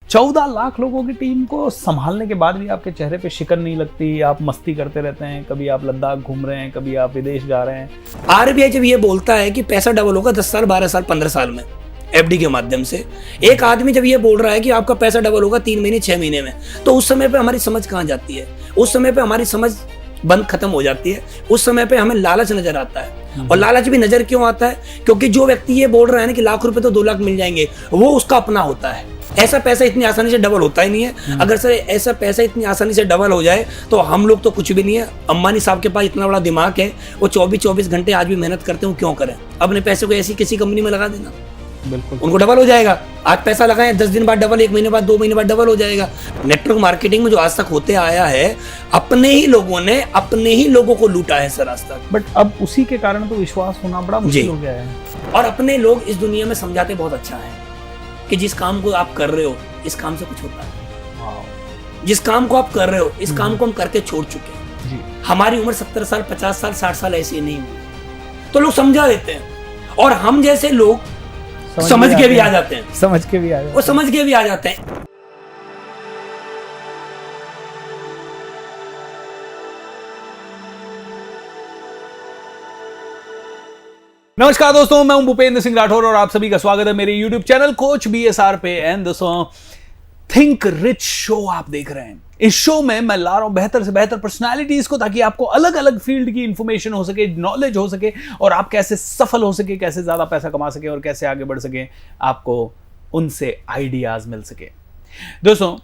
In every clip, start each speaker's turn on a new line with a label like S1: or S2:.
S1: 14 लाख लोगों की टीम को संभालने के बाद भी आपके चेहरे पे शिकन नहीं लगती, आप मस्ती करते रहते हैं, कभी आप लद्दाख घूम रहे हैं, कभी आप विदेश जा रहे हैं।
S2: आरबीआई जब ये बोलता है कि पैसा डबल होगा 10 साल 12 साल 15 साल में एफडी के माध्यम से, एक आदमी जब ये बोल रहा है कि आपका पैसा डबल होगा 3 महीने 6 महीने में, तो उस समय पे हमारी समझ कहाँ जाती है? उस समय पे हमारी समझ बंद खत्म हो जाती है। उस समय पे हमें लालच नजर आता है। और लालच भी नजर क्यों आता है? क्योंकि जो व्यक्ति ये बोल रहा है ना कि लाख रुपए तो 2 लाख मिल जाएंगे, वो उसका अपना होता है। ऐसा पैसा इतनी आसानी से डबल होता ही नहीं है। अगर सर ऐसा पैसा इतनी आसानी से डबल हो जाए तो हम लोग तो कुछ भी नहीं है। अंबानी साहब के पास इतना बड़ा दिमाग है, वो 24-24 घंटे आज भी मेहनत करते हो, क्यों करें? अपने पैसे को ऐसी किसी कंपनी में लगा देना,
S1: बिल्कुल
S2: उनको डबल हो जाएगा। आज पैसा लगाएं, 10 दिन बाद डबल, 1 महीने बाद, 2 महीने बाद डबल हो जाएगा। नेटवर्क मार्केटिंग में जो आज तक होते आया है, अपने ही लोगों ने अपने ही लोगों को लूटा है सर आज तक।
S1: बट अब उसी के कारण तो विश्वास होना बड़ा मुश्किल हो गया है।
S2: और अपने लोग इस दुनिया में समझाते बहुत अच्छा है कि जिस काम को आप कर रहे हो इस काम से कुछ होता है। जिस काम को आप कर रहे हो इस काम को हम करके छोड़ चुके हैं। हमारी उम्र 70 साल 50 साल 60 साल ऐसी नहीं हुई, तो लोग समझा देते हैं। और हम जैसे लोग समझ के भी आ जाते हैं,
S1: समझ के भी आ जाते हैं। नमस्कार दोस्तों, मैं हूं भूपेंद्र सिंह राठौर और आप सभी का स्वागत है मेरे YouTube चैनल कोच BSR पे। एंड दोस्तों, थिंक रिच शो आप देख रहे हैं। इस शो में मैं ला रहा हूं बेहतर से बेहतर पर्सनालिटीज को, ताकि आपको अलग अलग फील्ड की इंफॉर्मेशन हो सके, नॉलेज हो सके, और आप कैसे सफल हो सके, कैसे ज्यादा पैसा कमा सके और कैसे आगे बढ़ सके, आपको उनसे आइडियाज मिल सके। दोस्तों,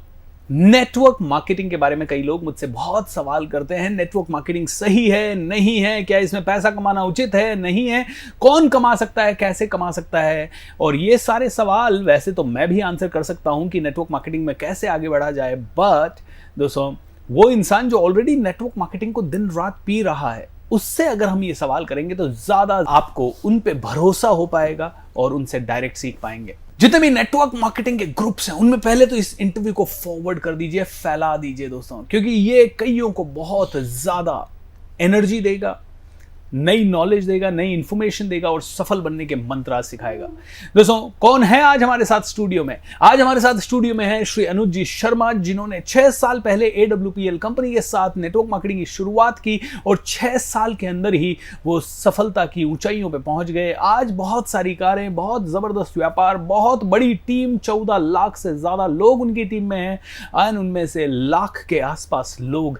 S1: नेटवर्क मार्केटिंग के बारे में कई लोग मुझसे बहुत सवाल करते हैं। नेटवर्क मार्केटिंग सही है, नहीं है? क्या इसमें पैसा कमाना उचित है, नहीं है? कौन कमा सकता है, कैसे कमा सकता है? और ये सारे सवाल वैसे तो मैं भी आंसर कर सकता हूं कि नेटवर्क मार्केटिंग में कैसे आगे बढ़ा जाए। बट दोस्तों, वो इंसान जो ऑलरेडी नेटवर्क मार्केटिंग को दिन रात पी रहा है, उससे अगर हम ये सवाल करेंगे तो ज्यादा आपको उन पे भरोसा हो पाएगा और उनसे डायरेक्ट सीख पाएंगे। जितने भी नेटवर्क मार्केटिंग के ग्रुप्स हैं, उनमें पहले तो इस इंटरव्यू को फॉरवर्ड कर दीजिए, फैला दीजिए दोस्तों, क्योंकि ये कईयों को बहुत ज्यादा एनर्जी देगा, नई नॉलेज देगा, नई इंफॉर्मेशन देगा और सफल बनने के मंत्र सिखाएगा। दोस्तों, कौन है आज हमारे साथ स्टूडियो में? आज हमारे साथ स्टूडियो में है श्री अनुज जी शर्मा, जिन्होंने 6 साल पहले AWPL कंपनी के साथ नेटवर्क मार्केटिंग की शुरुआत की और 6 साल के अंदर ही वो सफलता की ऊंचाइयों पे पहुंच गए। आज बहुत सारी कारें, बहुत जबरदस्त व्यापार, बहुत बड़ी टीम, 14 लाख से ज्यादा लोग उनकी टीम में हैं और उनमें से लाख के आसपास लोग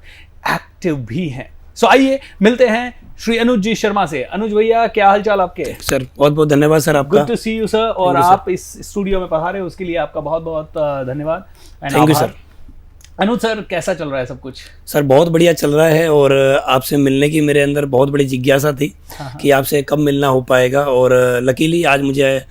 S1: एक्टिव भी हैं। सो आइए मिलते हैं श्री अनुज जी शर्मा से। अनुज भैया, क्या हाल चाल आपके?
S2: सर बहुत बहुत धन्यवाद सर आपका।
S1: Good to see you sir. और आप इस स्टूडियो में पधारे उसके लिए आपका बहुत बहुत धन्यवाद।
S2: Thank you sir.
S1: Anuj sir, कैसा चल रहा है सब कुछ?
S2: सर बहुत बढ़िया चल रहा है और आपसे मिलने की मेरे अंदर बहुत बड़ी जिज्ञासा थी कि आपसे कब मिलना हो पाएगा, और लकीली आज मुझे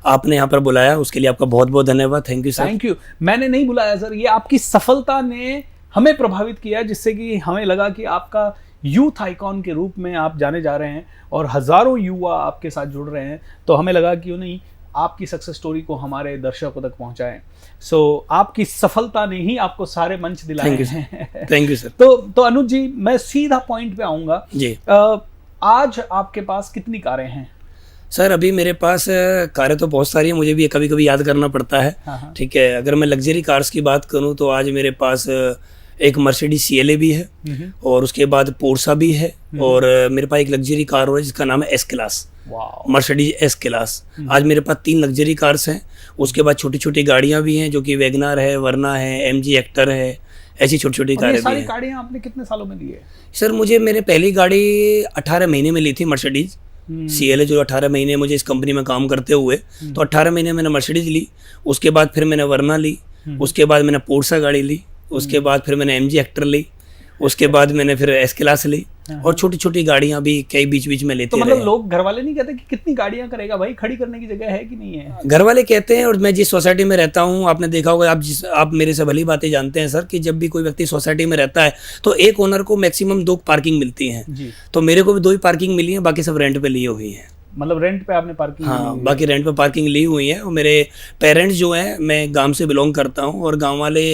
S2: आपने यहाँ पर बुलाया, उसके लिए आपका बहुत बहुत धन्यवाद। Thank you sir.
S1: Thank you. मैंने नहीं बुलाया सर, ये आपकी सफलता ने हमें प्रभावित किया, जिससे कि हमें लगा कि आपका यूथ आइकॉन के रूप में आप जाने जा रहे हैं और हजारों युवा आपके साथ जुड़ रहे हैं, तो हमें लगा क्यों नहीं आपकी सक्सेस स्टोरी को हमारे दर्शकों तक पहुंचाएं। सो आपकी सफलता ने ही आपको सारे मंच दिलाए हैं।
S2: Thank you sir.
S1: तो अनुज जी, मैं सीधा पॉइंट पे आऊंगा
S2: जी।
S1: आज आपके पास कितनी कारें हैं?
S2: सर अभी मेरे पास कारें तो बहुत सारी हैं, मुझे भी कभी कभी याद करना पड़ता है। ठीक है, अगर मैं लग्जरी कार्स की बात करूं तो आज मेरे पास एक मर्सिडीज CLA भी है और उसके बाद पोर्सा भी है, और मेरे पास एक लग्जरी कार है जिसका नाम है S class, Mercedes S class. आज मेरे पास 3 लग्जरी कार्स हैं। उसके बाद छोटी छोटी गाड़ियां भी हैं, जो कि वैगनार है, वर्ना है, MG हेक्टर है, ऐसी छोटी छोटी कारें भी हैं।
S1: सारी गाड़ियां आपने कितने सालों में ली है?
S2: सर मुझे मेरे पहली गाड़ी 18 महीने में ली थी, मर्सिडीज CLA, जो 18 महीने मुझे इस कंपनी में काम करते हुए, तो 18 महीने मैंने मर्सिडीज ली। उसके बाद फिर मैंने वर्ना ली, उसके बाद मैंने पोर्सा गाड़ी ली, उसके बाद फिर मैंने MG हेक्टर ली, उसके बाद मैंने फिर S क्लास ली, और छोटी छोटी गाड़ियां भी कई बीच बीच में लेते
S1: तो मतलब लोग घर वाले नहीं कहते कि कितनी गाड़ियां करेगा भाई, खड़ी करने की जगह है कि नहीं है?
S2: घर वाले कहते हैं, और मैं जिस सोसाइटी में रहता हूं, आपने देखा होगा, आप मेरे से भली बातें जानते हैं सर, कि जब भी कोई व्यक्ति सोसाइटी में रहता है तो एक ओनर को मैक्सिमम 2 पार्किंग मिलती है। तो मेरे को भी 2 ही पार्किंग मिली है, बाकी सब रेंट पे ली हुई है।
S1: मतलब रेंट पे आपने पार्किंग?
S2: हाँ, बाकी रेंट पे पार्किंग ली हुई है। और मेरे पेरेंट्स जो हैं, मैं गांव से बिलोंग करता हूं, और गांव वाले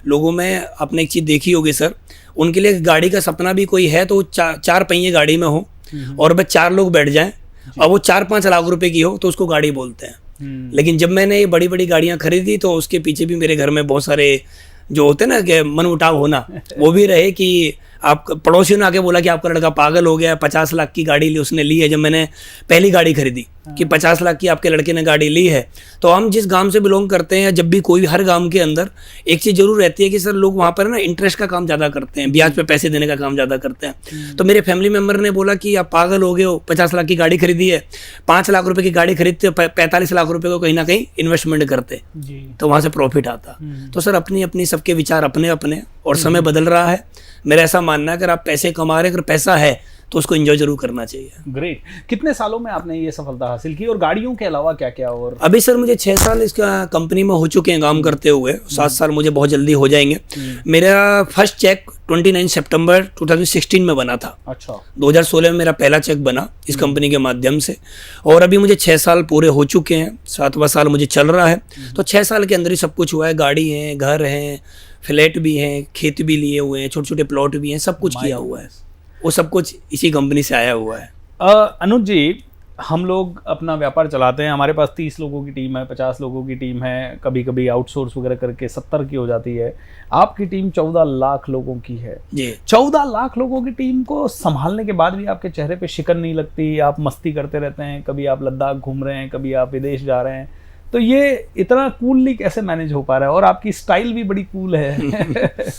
S2: लोगों में आपने एक चीज़ देखी होगी सर, उनके लिए गाड़ी का सपना भी कोई है तो 4 पहिए गाड़ी में हो और वह 4 लोग बैठ जाएं, और वो 4-5 लाख रुपए की हो तो उसको गाड़ी बोलते हैं। लेकिन जब मैंने ये बड़ी बड़ी गाड़ियां खरीदी तो उसके पीछे भी मेरे घर में बहुत सारे जो होते हैं ना कि मनमुटाव होना वो भी रहे कि आप पड़ोसियों ने आके बोला कि आपका लड़का पागल हो गया, 50 लाख की गाड़ी उसने ली है। जब मैंने पहली गाड़ी खरीदी कि 50 लाख की आपके लड़के ने गाड़ी ली है, तो हम जिस गांव से बिलोंग करते हैं, जब भी कोई हर गांव के अंदर एक चीज़ जरूर रहती है कि सर लोग वहाँ पर ना इंटरेस्ट का काम ज़्यादा करते हैं, ब्याज पे पैसे देने का काम ज़्यादा करते हैं। तो मेरे फैमिली मेम्बर ने बोला कि आप पागल हो गए हो, 50 लाख की गाड़ी खरीदी है, 5 लाख रुपये की गाड़ी खरीदते 45 लाख रुपये को कहीं ना कहीं इन्वेस्टमेंट करते तो वहाँ से प्रॉफिट आता। तो सर अपनी अपनी सबके विचार अपने अपने, और समय बदल रहा है। मेरा ऐसा मानना है अगर आप पैसे कमा रहे हैं, अगर पैसा है तो उसको एंजॉय जरूर करना चाहिए।
S1: ग्रेट। कितने सालों में आपने ये सफलता हासिल की और गाड़ियों के अलावा क्या क्या? और
S2: अभी सर मुझे 6 साल इसका कंपनी में हो चुके हैं काम करते हुए, 7 साल मुझे बहुत जल्दी हो जाएंगे। मेरा फर्स्ट चेक 29 सितंबर 2016 में बना था।
S1: अच्छा।
S2: 2016 में मेरा पहला चेक बना इस कंपनी के माध्यम से, और अभी मुझे 6 साल पूरे हो चुके हैं, 7वां साल मुझे चल रहा है। तो 6 साल के अंदर ही सब कुछ हुआ है। गाड़ी है, घर है, फ्लैट भी हैं, खेत भी लिए हुए हैं, छोटे छोटे प्लॉट भी हैं, सब कुछ किया हुआ है। वो सब कुछ इसी कंपनी से आया हुआ है।
S1: अनुज जी, हम लोग अपना व्यापार चलाते हैं, हमारे पास 30 लोगों की टीम है, 50 लोगों की टीम है, कभी कभी आउटसोर्स वगैरह करके 70 की हो जाती है। आपकी टीम 14 लाख लोगों की है
S2: जी।
S1: 14 लाख लोगों की टीम को संभालने के बाद भी आपके चेहरे पे शिकन नहीं लगती? आप मस्ती करते रहते हैं, कभी आप लद्दाख घूम रहे हैं, कभी आप विदेश जा रहे हैं, तो ये इतना कूलली कैसे मैनेज हो पा रहा है? और आपकी स्टाइल भी बड़ी कूल है।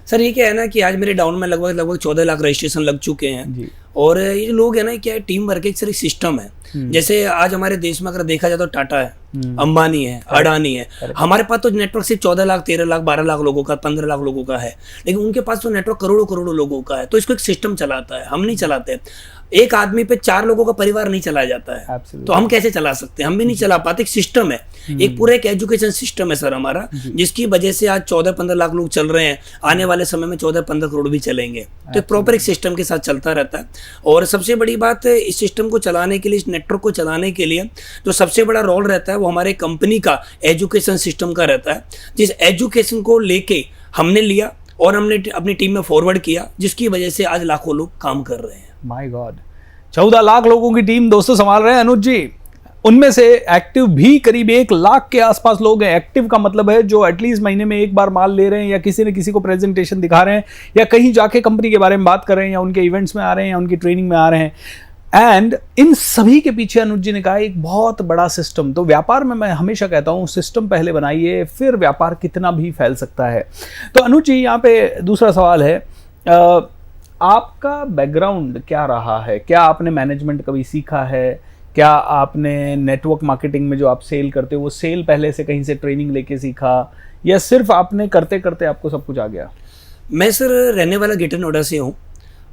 S2: सर ये क्या है ना कि आज मेरे डाउन में लगभग 14 लाख रजिस्ट्रेशन लग चुके हैं
S1: जी।
S2: और ये जो लोग है ना, क्या है, टीम वर्क एक सर सिस्टम है। जैसे आज हमारे देश में अगर देखा जाए तो टाटा है, अंबानी है, अडानी है। हमारे पास तो नेटवर्क सिर्फ 14 लाख, 13 लाख, 12 लाख लोगों का, 15 लाख लोगों का है, लेकिन उनके पास तो नेटवर्क करोड़ों करोड़ों लोगों का है। तो इसको एक सिस्टम चलाता है, हम नहीं चलाते। एक आदमी पे 4 लोगों का परिवार नहीं चलाया जाता है।
S1: Absolutely.
S2: तो हम कैसे चला सकते हैं? हम भी नहीं चला पाते। एक सिस्टम है, एक पूरा एक एजुकेशन सिस्टम है सर हमारा, जिसकी वजह से आज 14-15 लाख लोग चल रहे हैं। आने वाले समय में 14-15 करोड़ भी चलेंगे। तो एक प्रॉपर एक सिस्टम के साथ चलता रहता है। और सबसे बड़ी बात है, इस सिस्टम को चलाने के लिए, इस नेटवर्क को चलाने के लिए जो सबसे बड़ा रोल रहता है वो हमारे कंपनी का एजुकेशन सिस्टम का रहता है, जिस एजुकेशन को लेके हमने लिया और हमने अपनी टीम में फॉरवर्ड किया, जिसकी वजह से आज लाखों लोग काम कर रहे हैं।
S1: माय गॉड, 14 लाख लोगों की टीम दोस्तों संभाल रहे हैं अनुज जी। उनमें से एक्टिव भी करीब 1 लाख के आसपास लोग हैं। एक्टिव का मतलब है जो एटलीस्ट महीने में एक बार माल ले रहे हैं, या किसी न किसी को प्रेजेंटेशन दिखा रहे हैं, या कहीं जाके कंपनी के बारे में बात कर रहे हैं, या उनके इवेंट्स में आ रहे हैं, या उनकी ट्रेनिंग में आ रहे हैं। एंड इन सभी के पीछे अनुज जी ने कहा एक बहुत बड़ा सिस्टम। तो व्यापार में मैं हमेशा कहता हूँ सिस्टम पहले बनाइए, फिर व्यापार कितना भी फैल सकता है। तो अनुज जी, यहाँ पे दूसरा सवाल है, आपका बैकग्राउंड क्या रहा है? क्या आपने मैनेजमेंट कभी सीखा है? क्या आपने नेटवर्क मार्केटिंग में जो आप सेल करते हो वो सेल पहले से कहीं से ट्रेनिंग लेके सीखा, या सिर्फ आपने करते करते आपको सब कुछ आ गया?
S2: मैं सर रहने वाला ग्रेटर नोएडा से हूँ,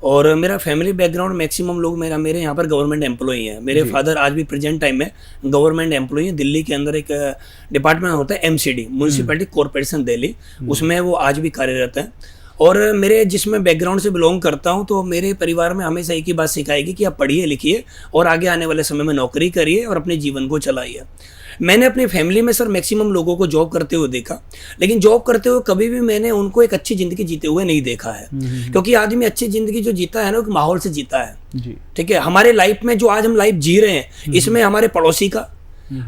S2: और मेरा फैमिली बैकग्राउंड मैक्सिमम लोग मेरे यहाँ पर गवर्नमेंट एम्प्लॉई हैं। मेरे फादर आज भी प्रेजेंट टाइम में गवर्नमेंट एम्प्लॉई हैं। दिल्ली के अंदर एक डिपार्टमेंट होता है MCD, म्यूनसिपैलिटी कॉरपोरेशन दिल्ली, उसमें वो आज भी कार्यरत हैं। और मेरे जिसमें बैकग्राउंड से बिलोंग करता हूं, तो मेरे परिवार में हमेशा एक ही बात सिखाएगी कि आप पढ़िए लिखिए और आगे आने वाले समय में नौकरी करिए और अपने जीवन को चलाइए। मैंने अपनी फैमिली में सर मैक्सिमम लोगों को जॉब करते हुए देखा, लेकिन जॉब करते हुए कभी भी मैंने उनको एक अच्छी ज़िंदगी जीते हुए नहीं देखा है। क्योंकि आदमी अच्छी ज़िंदगी जो जीता है ना, एक माहौल से जीता है। ठीक है, हमारे लाइफ में जो आज हम लाइफ जी रहे हैं, इसमें हमारे पड़ोसी का,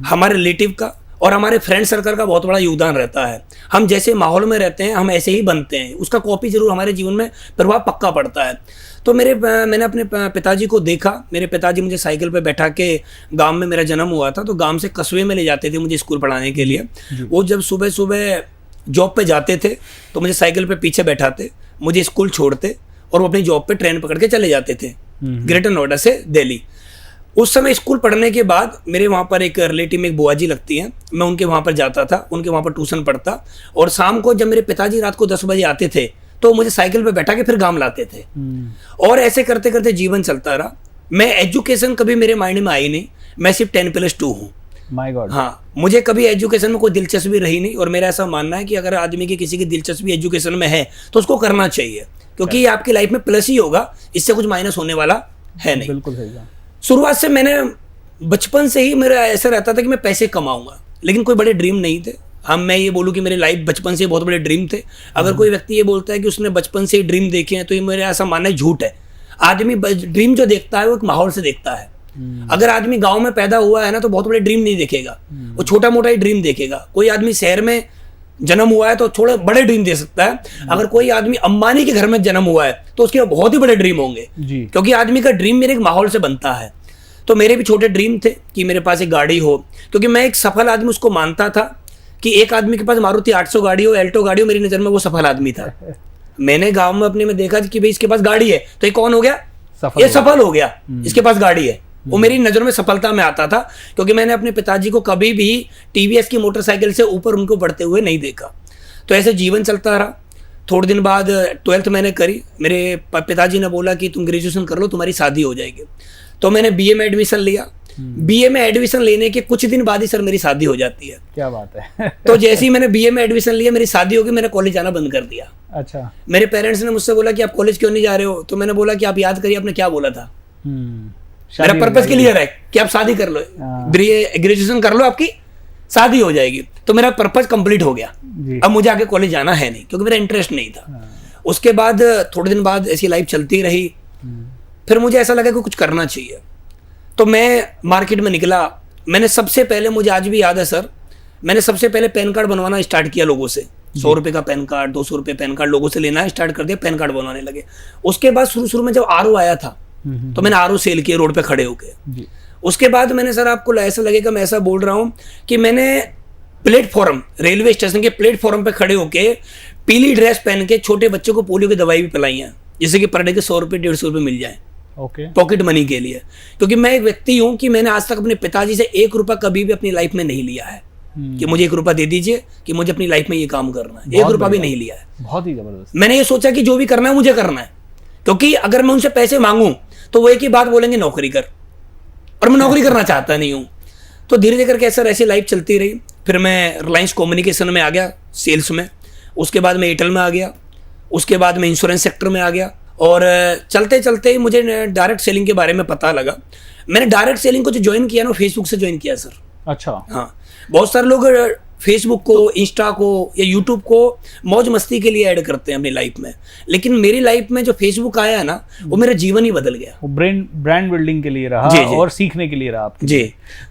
S2: हमारे रिलेटिव का और हमारे फ्रेंड सर्कल का बहुत बड़ा योगदान रहता है। हम जैसे माहौल में रहते हैं, हम ऐसे ही बनते हैं। उसका कॉपी जरूर हमारे जीवन में प्रभाव पक्का पड़ता है। तो मैंने अपने पिताजी को देखा। मेरे पिताजी मुझे साइकिल पे बैठा के, गांव में मेरा जन्म हुआ था, तो गांव से कस्बे में ले जाते थे मुझे स्कूल पढ़ाने के लिए। वो जब सुबह सुबह जॉब पे जाते थे तो मुझे साइकिल पे पीछे बैठाते, मुझे स्कूल छोड़ते और वो अपनी जॉब पे ट्रेन पकड़ के चले जाते थे ग्रेटर नोएडा से दिल्ली। उस समय स्कूल पढ़ने के बाद मेरे वहाँ पर एक रिलेटिव में एक बुआ जी लगती हैं, मैं उनके वहाँ पर जाता था, उनके वहाँ पर ट्यूशन पढ़ता। और शाम को जब मेरे पिताजी रात को 10 बजे आते थे तो मुझे साइकिल पे बैठा के फिर गांव लाते थे। और ऐसे करते करते जीवन चलता रहा। मैं एजुकेशन कभी मेरे माइंड में आई नहीं, मैं सिर्फ 10+2 हूँ।
S1: My God.
S2: हाँ, मुझे कभी एजुकेशन में कोई दिलचस्पी रही नहीं। और मेरा ऐसा मानना है कि अगर आदमी की किसी की दिलचस्पी एजुकेशन में है तो उसको करना चाहिए, क्योंकि ये आपकी लाइफ में प्लस ही होगा, इससे कुछ माइनस होने वाला है नहीं।
S1: बिल्कुल सही है।
S2: शुरुआत से मैंने बचपन से ही मेरा ऐसा रहता था कि मैं पैसे कमाऊंगा, लेकिन कोई बड़े ड्रीम नहीं थे। मैं ये बोलूँ कि मेरी लाइफ बचपन से बहुत बड़े ड्रीम थे। अगर कोई व्यक्ति ये बोलता है कि उसने बचपन से ही ड्रीम देखे हैं, तो ये मेरा ऐसा मानना है झूठ है। आदमी ड्रीम जो देखता है वो एक माहौल से देखता है। अगर आदमी गांव में पैदा हुआ है ना तो बहुत बड़े ड्रीम नहीं देखेगा, वो छोटा मोटा ही ड्रीम देखेगा। कोई आदमी शहर में जन्म हुआ है तो थोड़े बड़े ड्रीम दे सकता है। अगर कोई आदमी अंबानी के घर में जन्म हुआ है तो उसके बहुत ही बड़े ड्रीम होंगे, क्योंकि आदमी का ड्रीम मेरे एक माहौल से बनता है। तो मेरे भी छोटे ड्रीम थे कि मेरे पास एक गाड़ी हो, क्योंकि मैं एक सफल आदमी उसको मानता था कि एक आदमी के पास मारुति 800 गाड़ी हो, एल्टो गाड़ी हो, मेरी नज़र में वो सफल आदमी था। मैंने गांव में अपने में देखा कि भाई इसके पास गाड़ी है तो ये कौन हो गया, ये सफल हो गया, इसके पास गाड़ी है। वो मेरी नज़र में सफलता में आता था, क्योंकि मैंने अपने पिताजी को कभी भी टीवीएस की मोटरसाइकिल से ऊपर उनको बढ़ते हुए नहीं देखा। तो ऐसे जीवन चलता रहा। थोड़े दिन बाद 12th मैंने करी। मेरे पिताजी ने बोला कि तुम ग्रेजुएशन कर लो, तुम्हारी शादी हो जाएगी। तो मैंने बीए में एडमिशन लिया। बीए में एडमिशन लेने के कुछ दिन बाद ही सर मेरी शादी हो जाती है।
S1: क्या बात है।
S2: तो जैसे ही मैंने बीए में एडमिशन लिया, मेरी शादी होगी, मैंने कॉलेज जाना बंद कर दिया।
S1: अच्छा।
S2: मेरे पेरेंट्स ने मुझसे बोला कि आप कॉलेज क्यों नहीं जा रहे हो, तो मैंने बोला कि आप याद करिए आपने क्या बोला था। मेरा पर्पस क्लियर है कि आप शादी कर लो, ग्रेजुएशन कर लो, आपकी शादी हो जाएगी। तो मेरा पर्पस कंप्लीट हो गया। अब मुझे आगे कॉलेज जाना है नहीं, क्योंकि मेरा इंटरेस्ट नहीं था। उसके बाद थोड़े दिन बाद ऐसी लाइफ चलती रही। फिर मुझे ऐसा लगा कि कुछ करना चाहिए, तो मैं मार्केट में निकला। मैंने सबसे पहले, मुझे आज भी याद है सर, मैंने सबसे पहले पैन कार्ड बनवाना स्टार्ट किया लोगों से। 100 रुपये का पैन कार्ड, 200 रुपये पैन कार्ड लोगों से लेना स्टार्ट कर दिया, पैन कार्ड बनवाने लगे। उसके बाद शुरू में जब आरओ आया था तो मैंने आरओ सेल किए रोड पे खड़े होके। उसके बाद मैंने, सर आपको ऐसा लगेगा मैं ऐसा बोल रहा हूँ, कि मैंने प्लेटफॉर्म, रेलवे स्टेशन के प्लेटफॉर्म पे खड़े होके पीली ड्रेस पहन के छोटे बच्चों को पोलियो की दवाई भी पिलाई है, जिससे कि पर डे के 100 रुपये 150 रुपये मिल जाए पॉकेट मनी के लिए। क्योंकि मैं एक व्यक्ति हूं कि मैंने आज तक अपने पिताजी से 1 रुपया कभी भी अपनी लाइफ में नहीं लिया है कि मुझे 1 रुपया दे दीजिए कि मुझे अपनी लाइफ में ये काम करना है। 1 रुपया भी नहीं लिया है।
S1: बहुत ही जबरदस्त।
S2: मैंने ये सोचा कि जो भी करना है मुझे करना है, क्योंकि अगर मैं उनसे पैसे मांगूं तो वो एक ही बात बोलेंगे, नौकरी कर, और मैं नौकरी करना चाहता नहीं हूं। तो धीरे धीरे करके सर ऐसी लाइफ चलती रही। फिर मैं रिलायंस कम्युनिकेशन में आ गया सेल्स में, उसके बाद मैं एयरटेल में आ गया, उसके बाद मैं इंश्योरेंस सेक्टर में आ गया। और चलते चलते मुझे डायरेक्ट सेलिंग के बारे में पता लगा। मैंने डायरेक्ट सेलिंग को जो ज्वाइन किया ना, फेसबुक से ज्वाइन किया सर।
S1: अच्छा।
S2: हाँ, बहुत सारे लोग फेसबुक को, इंस्टा को या यूट्यूब को मौज मस्ती के लिए ऐड करते हैं अपनी लाइफ में, लेकिन मेरी लाइफ में जो फेसबुक आया है ना, वो मेरा जीवन ही बदल गया।
S1: वो ब्रांड बिल्डिंग के लिए रहा।
S2: जी, जी।
S1: और सीखने के लिए रहा आपके
S2: जी।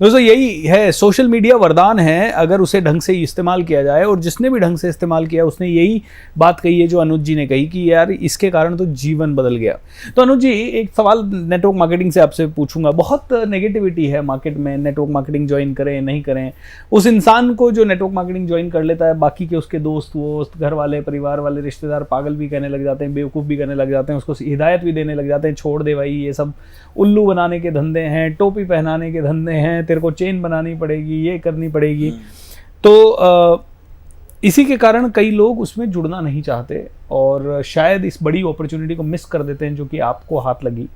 S1: दोस्तों यही है, सोशल मीडिया वरदान है अगर उसे ढंग से इस्तेमाल किया जाए। और जिसने भी ढंग से इस्तेमाल किया उसने यही बात कही है जो अनुज जी ने कही कि यार इसके कारण तो जीवन बदल गया। तो अनुज जी, एक सवाल नेटवर्क मार्केटिंग से आपसे पूछूंगा। बहुत नेगेटिविटी है मार्केट में, नेटवर्क मार्केटिंग ज्वाइन करें नहीं करें। उस इंसान को जो नेटवर्क मार्केटिंग ज्वाइन कर लेता है, बाकी के उसके दोस्त, घर वाले, परिवार वाले, रिश्तेदार पागल भी कहने लग जाते हैं, बेवकूफ़ भी कहने लग जाते हैं, उसको हिदायत भी देने लग जाते हैं, छोड़ दे भाई, ये सब उल्लू बनाने के धंधे हैं, टोपी पहनाने के धंधे हैं, तेरे को चेन बनानी पड़ेगी, ये करनी पड़ेगी। तो इसी के कारण कई लोग उसमें जुड़ना नहीं चाहते और शायद इस बड़ी अपॉर्चुनिटी को मिस कर देते हैं जो कि आपको हाथ लगी।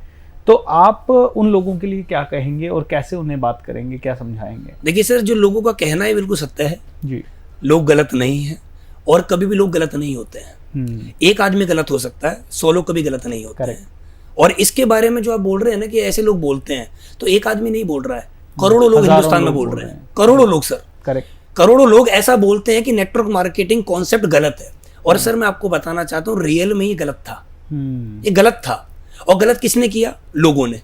S1: तो आप उन लोगों के लिए क्या कहेंगे और कैसे उन्हें बात करेंगे, क्या समझाएंगे?
S2: देखिए सर, जो लोगों का कहना है बिल्कुल सत्य है
S1: जी।
S2: लोग गलत नहीं है और कभी भी लोग गलत नहीं होते हैं। एक आदमी गलत हो सकता है, 100 लोग कभी गलत नहीं होते हैं। और इसके बारे में जो आप बोल रहे हैं ना कि ऐसे लोग बोलते हैं, तो एक आदमी नहीं बोल रहा है, करोड़ों लोग हिंदुस्तान में बोल रहे हैं। करोड़ों लोग सर,
S1: करेक्ट,
S2: करोड़ों लोग ऐसा बोलते हैं कि नेटवर्क मार्केटिंग कॉन्सेप्ट गलत है। और सर मैं आपको बताना चाहता हूँ, रियल में ये गलत था। ये गलत था। और गलत किसने किया? लोगों ने।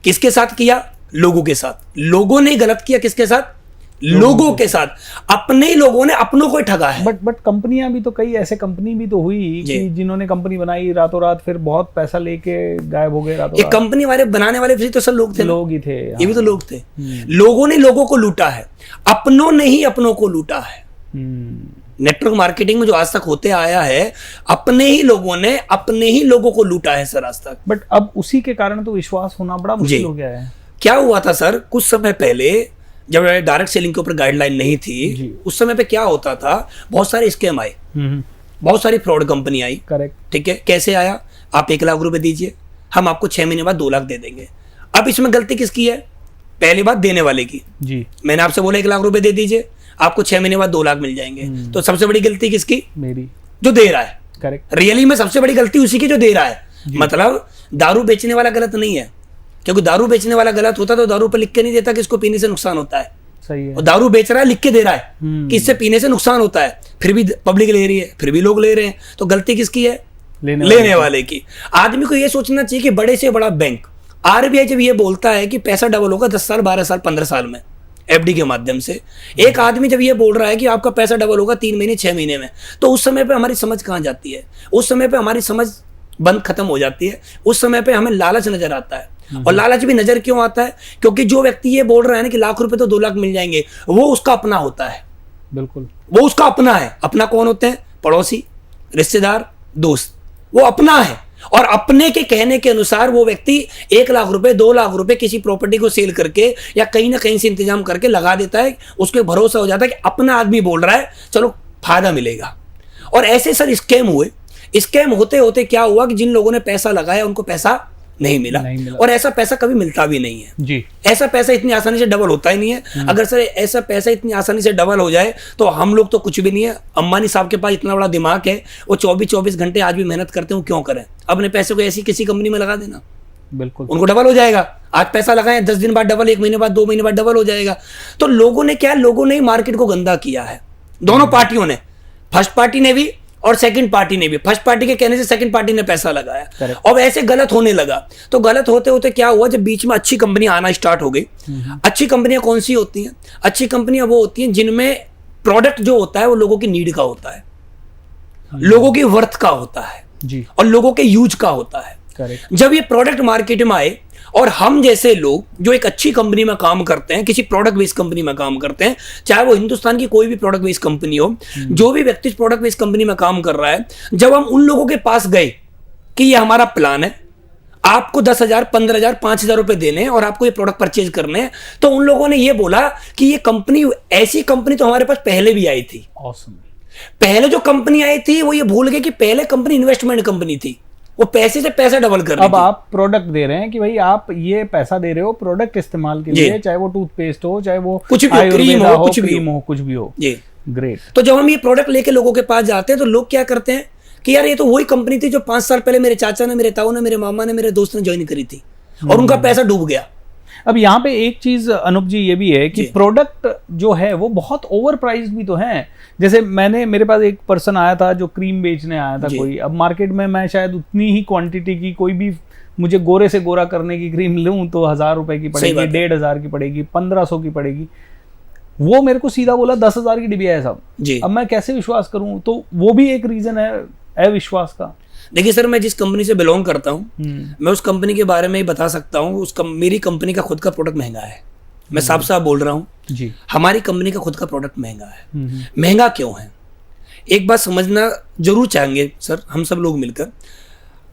S2: किसके साथ किया? लोगों के साथ। लोगों ने गलत किया किसके साथ? लोगों के साथ। अपने ही लोगों ने अपनों को ही ठगा है।
S1: बट कंपनियां भी तो, कई ऐसे कंपनी भी तो हुई कि जिन्होंने कंपनी बनाई रातों रात, फिर बहुत पैसा लेके गायब हो गए रातों रात।
S2: कंपनी वाले बनाने वाले भी तो सब लोग थे,
S1: लोग ही थे।
S2: ये भी तो लोग थे। लोगों ने लोगों को लूटा है, अपनों ने ही अपनों को लूटा है। नेटवर्क मार्केटिंग में जो आज तक होते आया है, अपने ही लोगों ने अपने ही लोगों को लूटा है सर आज तक।
S1: बट अब उसी के कारण तो विश्वास होना बड़ा मुश्किल हो गया है।
S2: क्या हुआ था सर, कुछ समय पहले जब डायरेक्ट सेलिंग के ऊपर गाइडलाइन नहीं थी, उस समय पे क्या होता था, बहुत सारे स्कैम आए, बहुत सारी फ्रॉड कंपनी आई।
S1: करेक्ट,
S2: ठीक है। कैसे आया? आप 1 लाख रुपए दीजिए, हम आपको 6 महीने बाद 2 लाख दे देंगे। अब इसमें गलती किसकी है? पहली बात देने वाले की।
S1: जी,
S2: मैंने आपसे बोला 1 लाख रुपए दे दीजिए, आपको 6 महीने बाद 2 लाख मिल जाएंगे। तो सबसे बड़ी गलती किसकी?
S1: मेरी,
S2: जो दे रहा है।
S1: करेक्ट।
S2: रियली में सबसे बड़ी गलती उसी की जो दे रहा है। मतलब दारू बेचने वाला गलत नहीं है, क्योंकि दारू बेचने वाला गलत होता तो दारू पर लिख के नहीं देता कि इसको पीने से नुकसान होता है।
S1: सही है।
S2: और दारू बेच रहा है, लिख के दे रहा है कि इससे पीने से नुकसान होता है, फिर भी पब्लिक ले रही है, फिर भी लोग ले रहे हैं। तो गलती किसकी है? लेने वाले की। आदमी को यह सोचना चाहिए कि बड़े से बड़ा बैंक आरबीआई जब ये बोलता है कि पैसा डबल होगा 10 साल 12 साल 15 साल में एफडी के माध्यम से, एक आदमी जब ये बोल रहा है कि आपका पैसा डबल होगा 3 महीने 6 महीने में, तो उस समय पे हमारी समझ कहाँ जाती है? उस समय पे हमारी समझ बंद खत्म हो जाती है। उस समय पे हमें लालच नजर आता है। और लालच भी नजर क्यों आता है? क्योंकि जो व्यक्ति ये बोल रहा है ना कि लाख रुपए तो 2 लाख मिल जाएंगे, वो उसका अपना होता है।
S1: बिल्कुल,
S2: वो उसका अपना है। अपना कौन होते हैं? पड़ोसी, रिश्तेदार, दोस्त, वो अपना है। और अपने के कहने के अनुसार वो व्यक्ति 1 लाख रुपए 2 लाख रुपए किसी प्रॉपर्टी को सेल करके या कहीं ना कहीं से इंतजाम करके लगा देता है। उसको भरोसा हो जाता है कि अपना आदमी बोल रहा है, चलो फायदा मिलेगा। और ऐसे सर स्कैम हुए। स्कैम होते होते क्या हुआ कि जिन लोगों ने पैसा लगाया उनको पैसा नहीं मिला। और ऐसा पैसा कभी मिलता भी नहीं है
S1: जी।
S2: ऐसा पैसा इतनी आसानी से डबल होता ही नहीं है। अगर सर ऐसा पैसा इतनी आसानी से डबल हो जाए तो हम लोग तो कुछ भी नहीं है। अंबानी साहब के पास इतना बड़ा दिमाग है, वो 24-24 घंटे आज भी मेहनत करते हैं। क्यों करें? अपने पैसे को ऐसी किसी कंपनी में लगा देना,
S1: बिल्कुल,
S2: उनको डबल हो जाएगा। आज पैसा लगाएं, 10 दिन बाद डबल, 1 महीने बाद, 2 महीने बाद डबल हो जाएगा। तो लोगों ने क्या, लोगों ने मार्केट को गंदा किया है। दोनों पार्टियों ने, फर्स्ट पार्टी ने भी और सेकंड पार्टी ने भी। फर्स्ट पार्टी के कहने से सेकंड पार्टी ने पैसा लगाया और ऐसे गलत होने लगा। तो गलत होते होते क्या हुआ, जब बीच में अच्छी कंपनियां आना स्टार्ट हो गई। अच्छी कंपनियां कौन सी होती हैं? अच्छी कंपनियां वो होती हैं जिनमें प्रोडक्ट जो होता है वो लोगों की नीड का होता है, लोगों की वर्थ का होता है
S1: जी,
S2: और लोगों के यूज का होता है।
S1: करेक्ट।
S2: जब ये प्रोडक्ट मार्केट में आए और हम जैसे लोग जो एक अच्छी कंपनी में काम करते हैं, किसी प्रोडक्ट बेस्ड कंपनी में काम करते हैं, चाहे वो हिंदुस्तान की कोई भी प्रोडक्ट बेस्ड कंपनी हो, जो भी व्यक्ति प्रोडक्ट बेस्ड कंपनी में काम कर रहा है, जब हम उन लोगों के पास गए कि ये हमारा प्लान है, आपको 10,000 15,000 5,000 रुपए देने हैं और आपको ये प्रोडक्ट परचेज करने हैं, तो उन लोगों ने ये बोला कि ये कंपनी, ऐसी कंपनी तो हमारे पास पहले भी आई थी।
S1: ऑसम।
S2: पहले जो कंपनी आई थी वो ये भूल गए कि पहले कंपनी इन्वेस्टमेंट कंपनी थी, वो पैसे से पैसा डबल कर रही
S1: अब आप प्रोडक्ट दे रहे हैं कि भाई आप ये पैसा दे रहे हो प्रोडक्ट इस्तेमाल के लिए, चाहे वो टूथपेस्ट हो, चाहे वो
S2: कुछ भी हो, क्रीम हो, कुछ भी
S1: हो, कुछ भी हो
S2: जी।
S1: ग्रेट।
S2: तो जब हम ये प्रोडक्ट लेके लोगों के पास जाते हैं तो लोग क्या करते हैं कि यार ये तो वही कंपनी थी जो 5 साल पहले मेरे चाचा ने, मेरे ताऊ ने, मेरे मामा ने, मेरे दोस्त ने ज्वाइन करी थी और उनका पैसा डूब गया।
S1: अब यहाँ पे एक चीज अनूप जी ये भी है कि प्रोडक्ट जो है वो बहुत ओवर प्राइस भी तो है। जैसे मेरे पास एक पर्सन आया था जो क्रीम बेचने आया था कोई। अब मार्केट में मैं शायद उतनी ही क्वांटिटी की कोई भी मुझे गोरे से गोरा करने की क्रीम लूं तो 1,000 रुपए की पड़ेगी, 1,500 की पड़ेगी, 1,500 की पड़ेगी। वो मेरे को सीधा बोला 10,000 की डिबिया है साहब। अब मैं कैसे विश्वास करूं? तो वो भी एक रीजन है अविश्वास का।
S2: देखिए सर, मैं जिस कंपनी से बिलोंग करता हूँ मैं उस कंपनी के बारे में ही बता सकता हूँ। मेरी कंपनी का खुद का प्रोडक्ट महंगा है। मैं साफ साफ बोल रहा हूँ जी, हमारी कंपनी का खुद का प्रोडक्ट महंगा है। महंगा क्यों है? एक बात समझना जरूर चाहेंगे सर हम सब लोग मिलकर।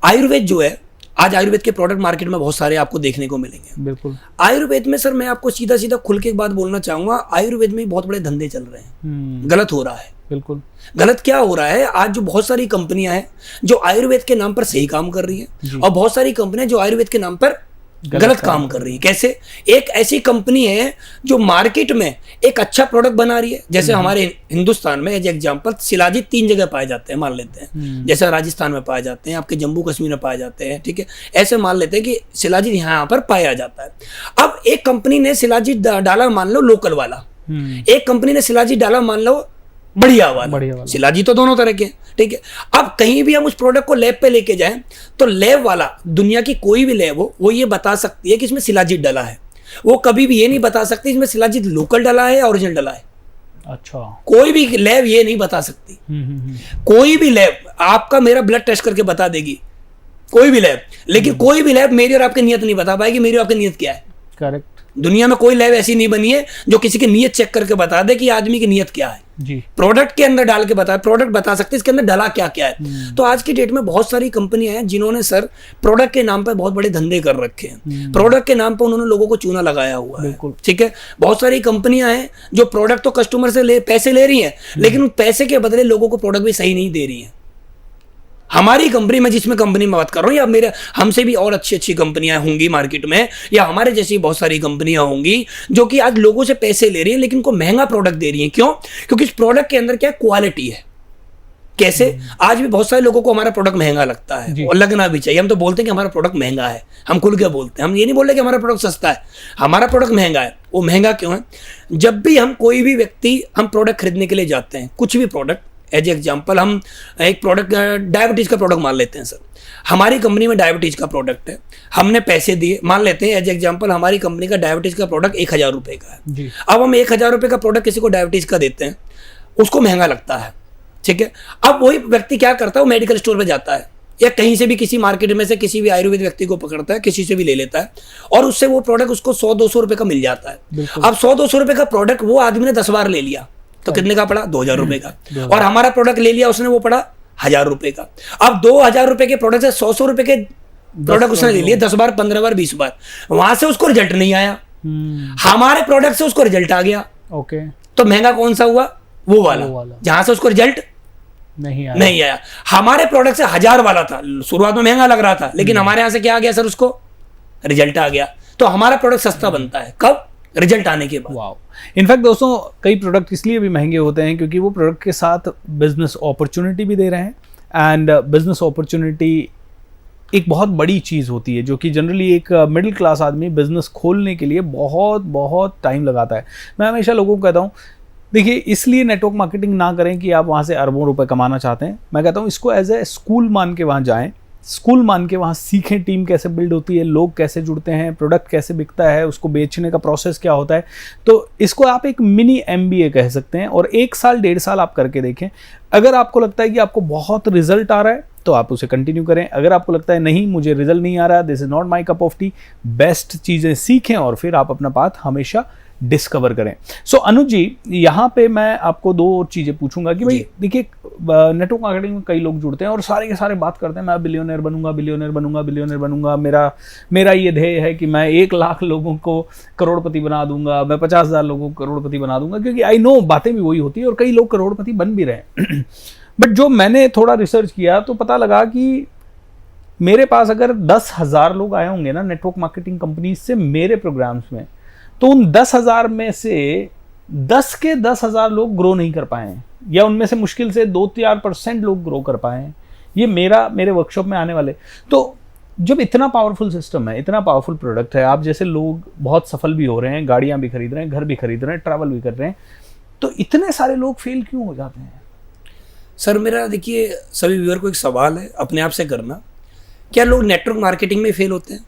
S2: आयुर्वेद जो है, आज आयुर्वेद के प्रोडक्ट मार्केट में बहुत सारे आपको देखने को मिलेंगे।
S1: बिल्कुल।
S2: आयुर्वेद में सर मैं आपको सीधा सीधा खुल के एक बात बोलना चाहूंगा, आयुर्वेद में बहुत बड़े धंधे चल रहे हैं। गलत हो रहा है।
S1: बिल्कुल
S2: गलत क्या हो रहा है? आज जो बहुत सारी कंपनियां हैं जो आयुर्वेद के नाम पर सही काम कर रही हैं और बहुत सारी कंपनियां जो आयुर्वेद के नाम पर गलत काम कर रही है। कैसे? एक ऐसी कंपनी है जो मार्केट में एक अच्छा प्रोडक्ट बना रही है, जैसे हमारे हिंदुस्तान में एज एग्जांपल शिलाजीत 3 जगह पाए जाते हैं, मान लेते हैं। जैसे राजस्थान में पाए जाते हैं, आपके जम्मू कश्मीर में पाए जाते हैं, ठीक है। ऐसे मान लेते हैं कि शिलाजीत यहाँ पर पाया जाता है। अब एक कंपनी ने शिलाजीत डाला मान लो लोकल वाला, एक कंपनी ने शिलाजीत डाला मान लो बढ़िया वाला। शिलाजीत तो दोनों तरह के, ठीक है। अब कहीं भी हम उस प्रोडक्ट को लैब पे लेके जाएं तो लैब वाला, दुनिया की कोई भी लैब हो, वो ये बता सकती है कि इसमें शिलाजीत डला है। वो कभी भी ये नहीं बता सकती इसमें शिलाजीत लोकल डला है या ओरिजिनल डला है।
S1: अच्छा।
S2: कोई भी लैब ये नहीं बता सकती। कोई भी लैब आपका मेरा ब्लड टेस्ट करके बता देगी, कोई भी लैब, लेकिन कोई भी लैब मेरी और आपकी नियत नहीं बता पाएगी मेरी और आपकी नियत क्या है।
S1: करेक्ट।
S2: दुनिया में कोई लैब ऐसी नहीं बनी है जो किसी की नियत चेक करके बता दे कि आदमी की नियत क्या है
S1: जी।
S2: प्रोडक्ट के अंदर डाल के बता, प्रोडक्ट बता सकते इसके अंदर डला क्या क्या है। तो आज की डेट में बहुत सारी कंपनियां हैं जिन्होंने सर प्रोडक्ट के नाम पर बहुत बड़े धंधे कर रखे हैं। प्रोडक्ट के नाम पर उन्होंने लोगों को चूना लगाया हुआ है, ठीक है। बहुत सारी कंपनियां हैं जो प्रोडक्ट तो कस्टमर से पैसे ले रही हैं, लेकिन उन पैसे के बदले लोगों को प्रोडक्ट भी सही नहीं दे रही है। हमारी कंपनी में, जिसमें कंपनी में बात कर रहा हूँ, या मेरे हमसे भी और अच्छी अच्छी कंपनियां होंगी मार्केट में, या हमारे जैसी बहुत सारी कंपनियां होंगी जो कि आज लोगों से पैसे ले रही हैं लेकिन उनको महंगा प्रोडक्ट दे रही हैं। क्यों? क्योंकि इस प्रोडक्ट के अंदर क्या क्वालिटी है। कैसे? आज भी बहुत सारे लोगों को हमारा प्रोडक्ट महंगा लगता है और लगना भी चाहिए। हम तो बोलते हैं कि हमारा प्रोडक्ट महंगा है, हम खुल के बोलते हैं। हम ये नहीं बोल रहे कि हमारा प्रोडक्ट सस्ता है, हमारा प्रोडक्ट महंगा है। वो महंगा क्यों है? जब भी हम कोई भी व्यक्ति हम प्रोडक्ट खरीदने के लिए जाते हैं, कुछ भी प्रोडक्ट, एज एग्जाम्पल हम एक प्रोडक्ट डायबिटीज़ का प्रोडक्ट मान लेते हैं सर, हमारी कंपनी में डायबिटीज़ का प्रोडक्ट है, हमने पैसे दिए, मान लेते हैं एज एग्जाम्पल हमारी कंपनी का डायबिटीज़ का प्रोडक्ट 1000 रुपये का है
S1: जी।
S2: अब हम 1000 रुपये का प्रोडक्ट किसी को डायबिटीज़ का देते हैं, उसको महंगा लगता है, ठीक है। अब वही व्यक्ति क्या करता है, वो मेडिकल स्टोर पे जाता है या कहीं से भी किसी मार्केट में से किसी भी आयुर्वेद व्यक्ति को पकड़ता है, किसी से भी ले लेता है और उससे वो प्रोडक्ट उसको 100-200 रुपये का मिल जाता है। अब 100-200 रुपये का प्रोडक्ट वो आदमी ने 10 बार ले लिया तो कितने का पड़ा, 2000 रुपये का। और हमारा प्रोडक्ट ले लिया उसने, वो पड़ा 1000 रुपये का। अब 2000 रुपये के प्रोडक्ट से 100 रुपये के प्रोडक्ट उसने ले लिए 10 बार, 15 बार, 20 बार, वहां से उसको रिजल्ट नहीं आया, हमारे प्रोडक्ट से उसको रिजल्ट आ गया।
S1: ओके,
S2: तो महंगा कौन सा हुआ, वो वाला जहां से उसको रिजल्ट नहीं आया। हमारे प्रोडक्ट से 1000 वाला था, शुरुआत में महंगा लग रहा था, लेकिन हमारे यहां से क्या आ गया सर, उसको रिजल्ट आ गया। तो हमारा प्रोडक्ट सस्ता बनता है कब, रिजल्ट आने के बाद।
S1: वाओ। इनफैक्ट दोस्तों, कई प्रोडक्ट इसलिए भी महंगे होते हैं क्योंकि वो प्रोडक्ट के साथ बिजनेस अपॉर्चुनिटी भी दे रहे हैं। एंड बिजनेस अपॉर्चुनिटी एक बहुत बड़ी चीज़ होती है जो कि जनरली एक मिडिल क्लास आदमी बिजनेस खोलने के लिए बहुत बहुत टाइम लगाता है। मैं हमेशा लोगों को कहता हूँ, देखिए, इसलिए नेटवर्क मार्केटिंग ना करें कि आप वहाँ से अरबों रुपए कमाना चाहते हैं। मैं कहता हूँ इसको एज ए स्कूल मान के वहाँ जाएं, स्कूल मान के वहाँ सीखें, टीम कैसे बिल्ड होती है, लोग कैसे जुड़ते हैं, प्रोडक्ट कैसे बिकता है, उसको बेचने का प्रोसेस क्या होता है। तो इसको आप एक मिनी MBA कह सकते हैं और 1 साल 1.5 साल आप करके देखें। अगर आपको लगता है कि आपको बहुत रिजल्ट आ रहा है तो आप उसे कंटिन्यू करें। अगर आपको लगता है नहीं, मुझे रिजल्ट नहीं आ रहा, this is not my cup of T, best चीज़ें सीखें और फिर आप अपना पाथ हमेशा डिस्कवर करें। सो अनुज जी, यहाँ पे मैं आपको 2 और चीज़ें पूछूंगा कि भाई देखिए, नेटवर्क मार्केटिंग में कई लोग जुड़ते हैं और सारे के सारे बात करते हैं, मैं बिलियनर बनूंगा, बिलियनर बनूंगा, बिलियनर बनूंगा, मेरा ये ध्येय है कि मैं 1 लाख लोगों को करोड़पति बना दूंगा, मैं 50,000 लोगों को करोड़पति बना दूंगा। क्योंकि आई नो बातें भी वही होती है और कई लोग करोड़पति बन भी रहे हैं। बट जो मैंने थोड़ा रिसर्च किया तो पता लगा कि मेरे पास अगर 10,000 लोग आए होंगे ना नेटवर्क मार्केटिंग कंपनी से मेरे प्रोग्राम्स में, तो उन 10,000 में से 10 के 10,000 लोग ग्रो नहीं कर पाए हैं, या उनमें से मुश्किल से 2-4% लोग ग्रो कर पाए हैं। ये मेरे वर्कशॉप में आने वाले। तो जब इतना पावरफुल सिस्टम है, इतना पावरफुल प्रोडक्ट है, आप जैसे लोग बहुत सफल भी हो रहे हैं, गाड़ियां भी खरीद रहे हैं, घर भी खरीद रहे हैं, ट्रैवल भी कर रहे हैं, तो इतने सारे लोग फेल क्यों हो जाते हैं?
S2: सर मेरा देखिए, सभी व्यूअर को एक सवाल है अपने आप से करना, क्या लोग नेटवर्क मार्केटिंग में फेल होते हैं?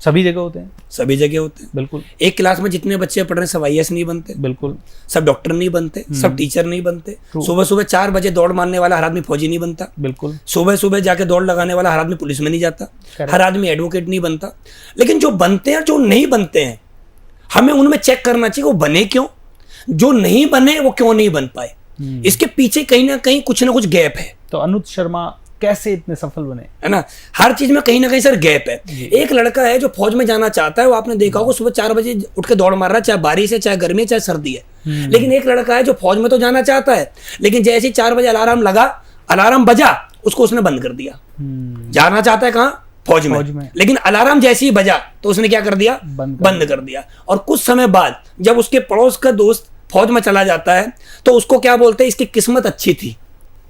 S1: सभी जगह होते हैं,
S2: सभी जगह होते हैं।
S1: बिल्कुल।
S2: एक क्लास में जितने बच्चे पढ़ रहे हैं सब IAS नहीं बनते,
S1: बिल्कुल।
S2: सब डॉक्टर नहीं बनते, सब टीचर नहीं बनते। सुबह सुबह 4 बजे दौड़ मारने वाला हर आदमी फौजी नहीं बनता,
S1: बिल्कुल।
S2: सुबह सुबह जाके दौड़ लगाने वाला हर आदमी पुलिस में नहीं जाता, हर आदमी एडवोकेट नहीं बनता। लेकिन जो बनते हैं, जो नहीं बनते हैं, हमें उनमें चेक करना चाहिए वो बने क्यों, जो नहीं बने वो क्यों नहीं बन पाए। इसके पीछे कहीं ना कहीं कुछ ना कुछ गैप है।
S1: तो अनुज शर्मा कैसे इतने सफल बने,
S2: है ना, हर चीज में कहीं ना कहीं सर गैप है। एक लड़का है जो फौज में जाना चाहता है, वो आपने देखा होगा सुबह 4 बजे उठ के दौड़ मार रहा है, चाहे बारिश है, चाहे गर्मी है, चाहे सर्दी है। लेकिन एक लड़का है जो फौज में तो जाना चाहता है, लेकिन जैसे ही 4 बजे अलार्म लगा, अलार्म बजा, उसको उसने बंद कर दिया। जाना चाहता है कहाँ, फौज में, लेकिन अलार्म जैसे ही बजा तो उसने क्या कर दिया, बंद कर दिया। और कुछ समय बाद जब उसके पड़ोस का दोस्त फौज में चला जाता है तो उसको क्या बोलते हैं, इसकी किस्मत अच्छी थी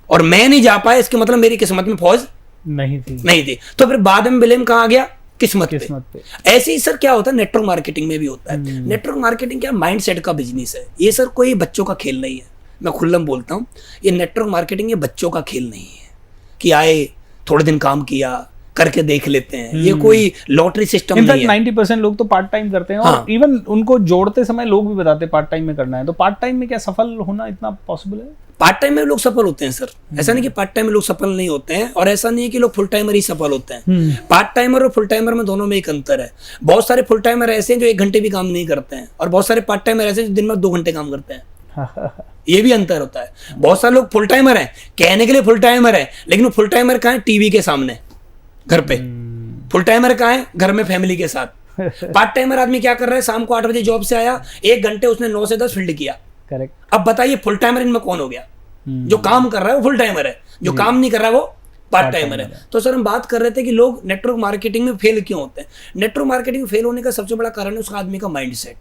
S2: और मैं नहीं जा पाया, इसके मतलब मेरी किस्मत में फौज नहीं थी। तो फिर बाद में ब्लेम कहाँ आ गया, किस्मत पे। ऐसे ही सर क्या होता है, नेटवर्क मार्केटिंग में भी होता है। नेटवर्क मार्केटिंग क्या माइंडसेट का बिजनेस है। ये सर कोई बच्चों का खेल नहीं है, मैं खुल्लम बोलता हूँ। ये नेटवर्क मार्केटिंग ये बच्चों का खेल नहीं है कि आए थोड़े दिन काम किया, करके देख लेते हैं। ये कोई लॉटरी सिस्टम नहीं है।
S1: 90% लोग तो पार्ट टाइम करते हैं। और इवन उनको जोड़ते समय लोग भी बताते हैं पार्ट टाइम में करना है। तो पार्ट टाइम में क्या सफल होना इतना पॉसिबल है?
S2: पार्ट टाइम में लोग सफल होते हैं सर, ऐसा नहीं कि पार्ट टाइम में लोग सफल नहीं होते हैं, और ऐसा नहीं है कि लोग फुल टाइमर ही सफल होते हैं। पार्ट टाइमर और फुल टाइमर में दोनों में एक अंतर है। बहुत सारे फुल टाइमर ऐसे हैं जो 1 घंटे भी काम नहीं करते हैं, और बहुत सारे पार्ट टाइमर ऐसे हैं जो दिन में 2 घंटे काम करते हैं। ये भी अंतर होता है। बहुत सारे लोग फुल टाइमर हैं, कहने के लिए फुल टाइमर है, लेकिन वो फुल टाइमर कहाँ है, टीवी के सामने, घर पे। फुल टाइमर कहाँ है, घर में फैमिली के साथ। पार्ट टाइमर आदमी क्या कर रहा है, शाम को 8 बजे जॉब से आया, 1 घंटे उसने 9 से 10 फील्ड किया। करेक्ट। अब बताइए फुल टाइमर इनमें कौन हो गया? जो काम कर रहा है वो फुल टाइमर है, जो काम नहीं कर रहा है वो पार्ट टाइमर है। तो सर हम बात कर रहे थे कि लोग नेटवर्क मार्केटिंग में फेल क्यों होते हैं। नेटवर्क मार्केटिंग में फेल होने का सबसे बड़ा कारण है उसका आदमी का माइंडसेट।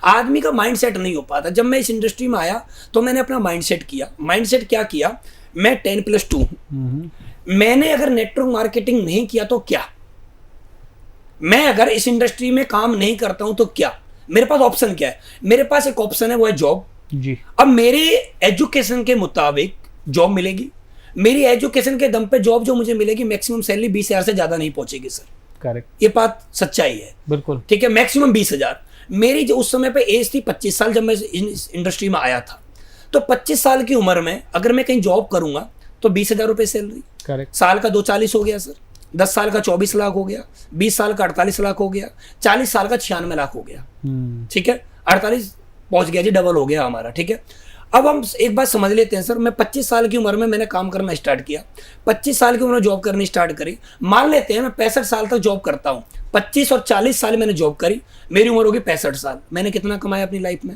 S2: आदमी का माइंडसेट नहीं हो पाता। जब मैं इस इंडस्ट्री में आया तो मैंने अपना माइंडसेट किया। माइंडसेट क्या किया, मैं 10+2। मैंने अगर नेटवर्क मार्केटिंग नहीं किया तो क्या, मैं अगर इस इंडस्ट्री में काम नहीं करता हूं तो क्या, मेरे पास ऑप्शन क्या है? मेरे पास एक ऑप्शन है, वो है जॉब जी। अब मेरे एजुकेशन के मुताबिक जॉब मिलेगी, मेरी एजुकेशन के दम पे जॉब जो मुझे मिलेगी मैक्सिमम सैलरी 20,000 से ज्यादा नहीं पहुंचेगी सर।
S1: करेक्ट,
S2: ये बात सच्चाई है,
S1: बिल्कुल।
S2: ठीक है, मैक्सिमम 20,000। मेरी जो उस समय पे एज थी 25 साल, जब मैं इस इंडस्ट्री में आया था, तो 25 साल की उम्र में अगर मैं कहीं जॉब करूंगा तो 20,000 रुपये सैलरी,
S1: करेक्ट,
S2: साल का 240 हो गया सर, 10 साल का 24 लाख हो गया, 20 साल का 48 लाख हो गया, 40 साल का 96 लाख हो गया, ठीक है, 48 पहुंच गया जी, डबल हो गया हमारा, ठीक है। अब हम एक बात समझ लेते हैं सर, मैं 25 साल की उम्र में मैंने काम करना स्टार्ट किया, 25 साल की उम्र में जॉब करनी स्टार्ट करी, मान लेते हैं मैं 65 साल तक जॉब करता हूँ, 25 और 40 साल मैंने जॉब करी, मेरी उम्र होगी 65 साल, मैंने कितना कमाया अपनी लाइफ में?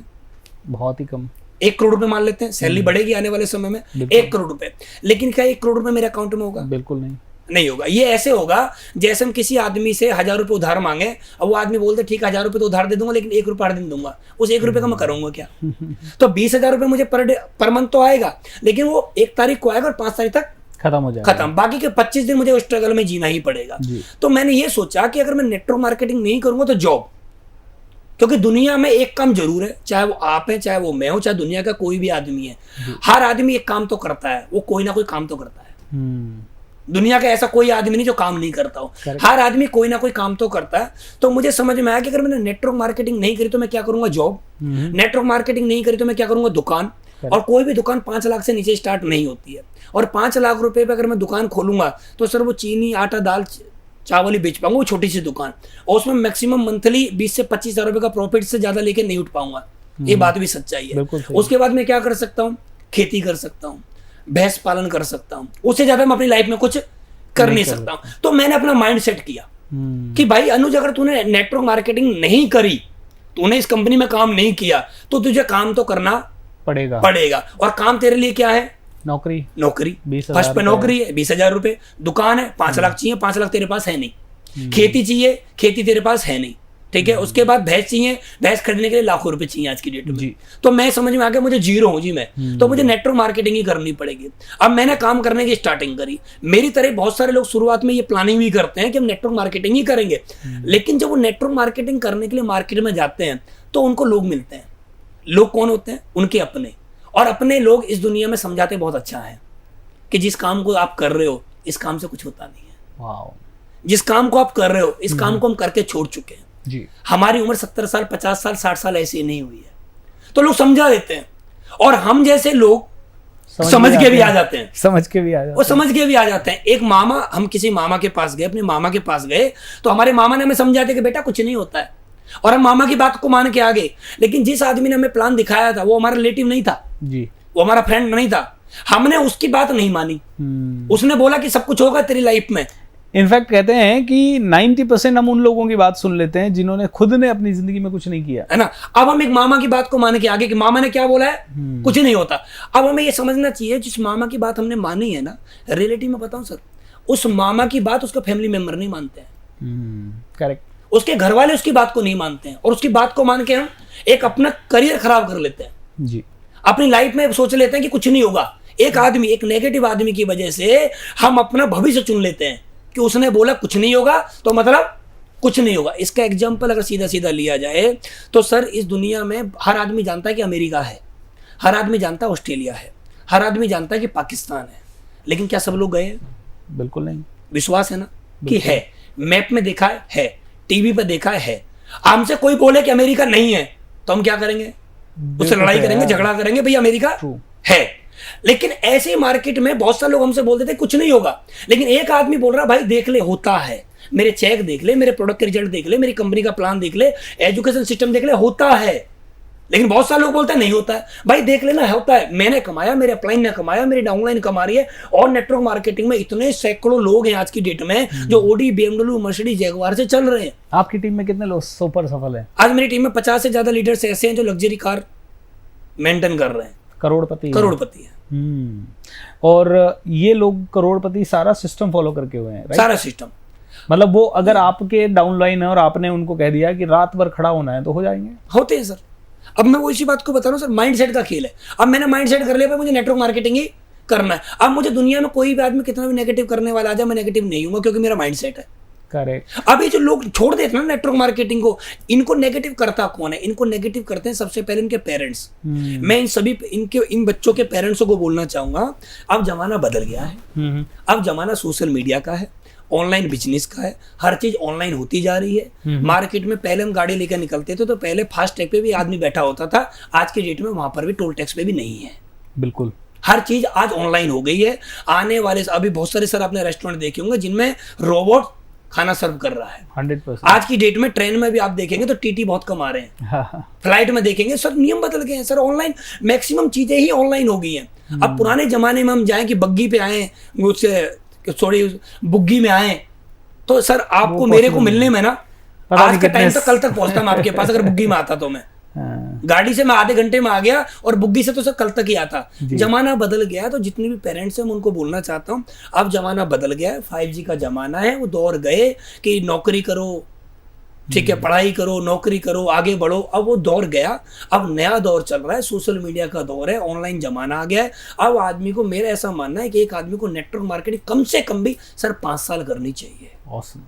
S1: बहुत ही कम।
S2: 1 करोड़ रुपए मान लेते हैं, सैलरी बढ़ेगी आने वाले समय में 1 करोड़ रुपए, लेकिन क्या 1 करोड़ रुपए मेरे अकाउंट में होगा?
S1: बिल्कुल नहीं,
S2: नहीं होगा। ये ऐसे होगा जैसे हम किसी आदमी से 1,000 रुपए उधार मांगे और वो आदमी बोलते ठीक है 1,000 रुपए तो उधार दे दूंगा लेकिन 1 रुपया हर दिन दूंगा, उस 1 रुपए का मैं करूंगा क्या? तो 20,000 रुपए मुझे पर मंथ तो आएगा, लेकिन वो 1 तारीख को आएगा और 5 तारीख तक
S1: खत्म हो जाएगा,
S2: खत्म, बाकी के 25 दिन मुझे उस स्ट्रगल में जीना ही पड़ेगा। तो मैंने ये सोचा कि अगर मैं नेटवर्क मार्केटिंग नहीं करूंगा तो जॉब, क्योंकि दुनिया में एक काम जरूर है, चाहे वो आप हैं, चाहे वो मैं हूं, चाहे दुनिया का कोई भी आदमी है, हर आदमी एक काम तो करता है, वो कोई ना कोई काम तो करता है। दुनिया का ऐसा कोई आदमी नहीं जो काम नहीं करता हो, हर आदमी कोई ना कोई काम तो करता है। तो मुझे समझ में आया कि अगर मैंने नेटवर्क मार्केटिंग नहीं करी तो मैं क्या करूंगा? जॉब। नेटवर्क मार्केटिंग नहीं करी तो मैं क्या करूंगा? दुकान। और कोई भी दुकान 5 लाख से नीचे स्टार्ट नहीं होती है, और 5 लाख रुपए पे अगर मैं दुकान खोलूंगा तो सर वो चीनी, आटा, दाल, चावल ही बेच पाऊंगा, वो छोटी सी दुकान, और उसमें मैक्सिमम मंथली 20 से 25,000 रुपए का प्रॉफिट से ज्यादा लेके नहीं उठ पाऊंगा। ये बात भी सच्चाई है। उसके बाद मैं क्या कर सकता हूँ? खेती कर सकता हूँ, भैंस पालन कर सकता हूँ, उससे ज्यादा मैं अपनी लाइफ में कुछ कर नहीं सकता हूँ। तो मैंने अपना माइंड सेट किया कि भाई अनुज, अगर तूने नेटवर्क मार्केटिंग नहीं करी, तूने इस कंपनी में काम नहीं किया, तो तुझे काम तो करना पड़ेगा। और काम तेरे लिए क्या है? नौकरी। फर्स्ट पे नौकरी है, 20,000 रुपए, दुकान है, 5 लाख चाहिए, 5 लाख तेरे पास है नहीं, खेती चाहिए, खेती तेरे पास है नहीं, ठीक है, उसके बाद भैंस चाहिए, भैंस खरीदने के लिए लाखों रुपए चाहिए आज की डेट में। तो मैं समझ में आ गया मुझे जीरो हूं जी मैं, तो मुझे नेटवर्क मार्केटिंग ही करनी पड़ेगी। अब मैंने काम करने की स्टार्टिंग करी। मेरी तरह बहुत सारे लोग शुरुआत में ये प्लानिंग भी करते हैं कि हम नेटवर्क मार्केटिंग ही करेंगे, लेकिन जब वो नेटवर्क मार्केटिंग करने के लिए मार्केट में जाते हैं तो उनको लोग मिलते हैं। लोग कौन होते हैं? उनके अपने। और अपने लोग इस दुनिया में समझाते बहुत अच्छा है कि जिस काम को आप कर रहे हो इस काम से कुछ होता नहीं है। जिस काम को आप कर रहे हो इस काम को हम करके छोड़ चुके हैं जी। हमारी उम्र 70 साल, 50 साल, 60 साल ऐसी नहीं हुई है, तो लोग समझा देते हैं, और हम जैसे लोग समझ के भी आ जाते हैं, समझ के भी आ जाते हैं। एक मामा, हम किसी मामा के पास गए, अपने मामा के पास गए, तो हमारे मामा ने हमें समझाते कि बेटा कुछ नहीं होता है, और हम मामा की बात को मान के आ गए। लेकिन जिस आदमी ने हमें प्लान दिखाया था वो हमारा रिलेटिव नहीं था जी, वो हमारा फ्रेंड नहीं था, हमने उसकी बात नहीं मानी। उसने बोला कि सब कुछ होगा तेरी लाइफ में।
S1: इनफैक्ट कहते हैं कि 90% हम उन लोगों की बात सुन लेते हैं जिन्होंने खुद ने अपनी जिंदगी में कुछ नहीं किया
S2: है ना। अब हम एक मामा की बात को मान के आगे कि मामा ने क्या बोला है, कुछ नहीं होता। अब हमें ये समझना चाहिए जिस मामा की बात हमने मानी है ना, रिलेटिव में बताऊं सर, उस मामा की बात उसका फैमिली मेंबर नहीं मानते हैं।
S1: करेक्ट।
S2: उसके घर वाले उसकी बात को नहीं मानते हैं, और उसकी बात को मान के हम एक अपना करियर खराब कर लेते हैं जी। अपनी लाइफ में सोच लेते हैं कि कुछ नहीं होगा। एक आदमी, एक नेगेटिव आदमी की वजह से हम अपना भविष्य चुन लेते हैं कि उसने बोला कुछ नहीं होगा तो मतलब कुछ नहीं होगा। इसका एग्जाम्पल अगर सीधा सीधा लिया जाए तो सर, इस दुनिया में हर आदमी जानता है कि अमेरिका है, हर आदमी जानता है ऑस्ट्रेलिया है, हर आदमी जानता है कि पाकिस्तान है, लेकिन क्या सब लोग गए हैं?
S1: बिल्कुल नहीं।
S2: विश्वास है ना कि है, मैप में देखा है, टीवी पे देखा है। हमसे कोई बोले कि अमेरिका नहीं है तो हम क्या करेंगे? उससे लड़ाई करेंगे, झगड़ा करेंगे, भाई अमेरिका है। लेकिन ऐसे मार्केट में बहुत सारे लोग हमसे बोल देते कुछ नहीं होगा, लेकिन एक आदमी बोल रहा भाई देख ले होता है, मेरे चेक देख ले, मेरे प्रोडक्ट के रिजल्ट देख ले, मेरी कंपनी का प्लान देख ले, एजुकेशन सिस्टम देख ले, होता है। लेकिन बहुत सारे लोग बोलते हैं नहीं होता है। भाई देख लेना, होता है, मैंने कमाया, मेरे अपलाइन ने कमाया, मेरी डाउनलाइन कमा रही है। और नेटवर्क मार्केटिंग में इतने सैकड़ों लोग हैं आज की डेट में जो ओडी, BMW, मर्सिडीज, जैगुआर से चल रहे हैं।
S1: आपकी टीम में कितने लोग सुपर सफल हैं?
S2: आज मेरी टीम में 50 से ज्यादा लीडर्स ऐसे हैं जो लग्जरी कार मेंटेन कर रहे हैं, करोड़पति है।
S1: और ये लोग करोड़पति सारा सिस्टम फॉलो करके हुए हैं,
S2: सारा सिस्टम।
S1: मतलब वो अगर आपके डाउनलाइन है और आपने उनको कह दिया कि रात भर खड़ा होना है तो हो जाएंगे,
S2: होते हैं सर। अब मैं वो इसी बात को बता रहा हूँ सर, माइंडसेट का खेल है। अब मैंने माइंडसेट कर लिया, मुझे नेटवर्क मार्केटिंग ही करना है। अब मुझे दुनिया में कोई भी आदमी कितना भी नेगेटिव करने वाला आ जाए, मैं नेगेटिव नहीं हूँ, क्योंकि मेरा माइंडसेट है।
S1: करेक्ट।
S2: अब ये जो लोग छोड़ देते हैं ना नेटवर्क मार्केटिंग को, इनको नेगेटिव करता कौन है? इनको नेगेटिव करते हैं सबसे पहले इनके पेरेंट्स। मैं इन बच्चों के पेरेंट्सों को बोलना चाहूंगा, अब जमाना बदल गया है। अब जमाना सोशल मीडिया का है, ऑनलाइन बिजनेस का है, हर चीज ऑनलाइन होती जा रही है। मार्केट में पहले हम गाड़ी लेकर निकलते थे तो पहले फास्ट टैग पे भी आदमी बैठा होता था, आज के डेट में वहां पर भी टोल टैक्स पे भी नहीं है।
S1: बिल्कुल,
S2: हर चीज आज ऑनलाइन हो गई है। आने वाले अभी बहुत सारे सर आपने रेस्टोरेंट देखे होंगे जिनमें रोबोट खाना सर्व कर रहा है
S1: 100%।
S2: आज की डेट में ट्रेन में भी आप देखेंगे तो टीटी बहुत कम आ रहे हैं। फ्लाइट में देखेंगे सर नियम बदल गए हैं सर, ऑनलाइन मैक्सिमम चीजें ही ऑनलाइन हो गई हैं। अब पुराने जमाने में हम जाएं कि बग्गी पे आए, मुझसे सॉरी बुग्गी में आए तो सर आपको मेरे को मिलने में ना आज के टाइम तक कल तक पहुंचता मैं आपके पास, अगर बुग्गी में आता तो मैं गाड़ी से मैं आधे घंटे में आ गया और बुग्गी से तो सर कल तक ही आता। जमाना बदल गया है, तो जितने भी पेरेंट्स हैं मैं उनको बोलना चाहता हूँ अब जमाना बदल गया है, 5G का जमाना है। वो दौर गए कि नौकरी करो, ठीक है, पढ़ाई करो, नौकरी करो, आगे बढ़ो, अब वो दौर गया। अब नया दौर चल रहा है, सोशल मीडिया का दौर है, ऑनलाइन जमाना आ गया है। अब आदमी को, मेरा ऐसा मानना है कि एक आदमी को नेटवर्क मार्केटिंग कम से कम भी सर 5 साल करनी चाहिए।
S1: Awesome.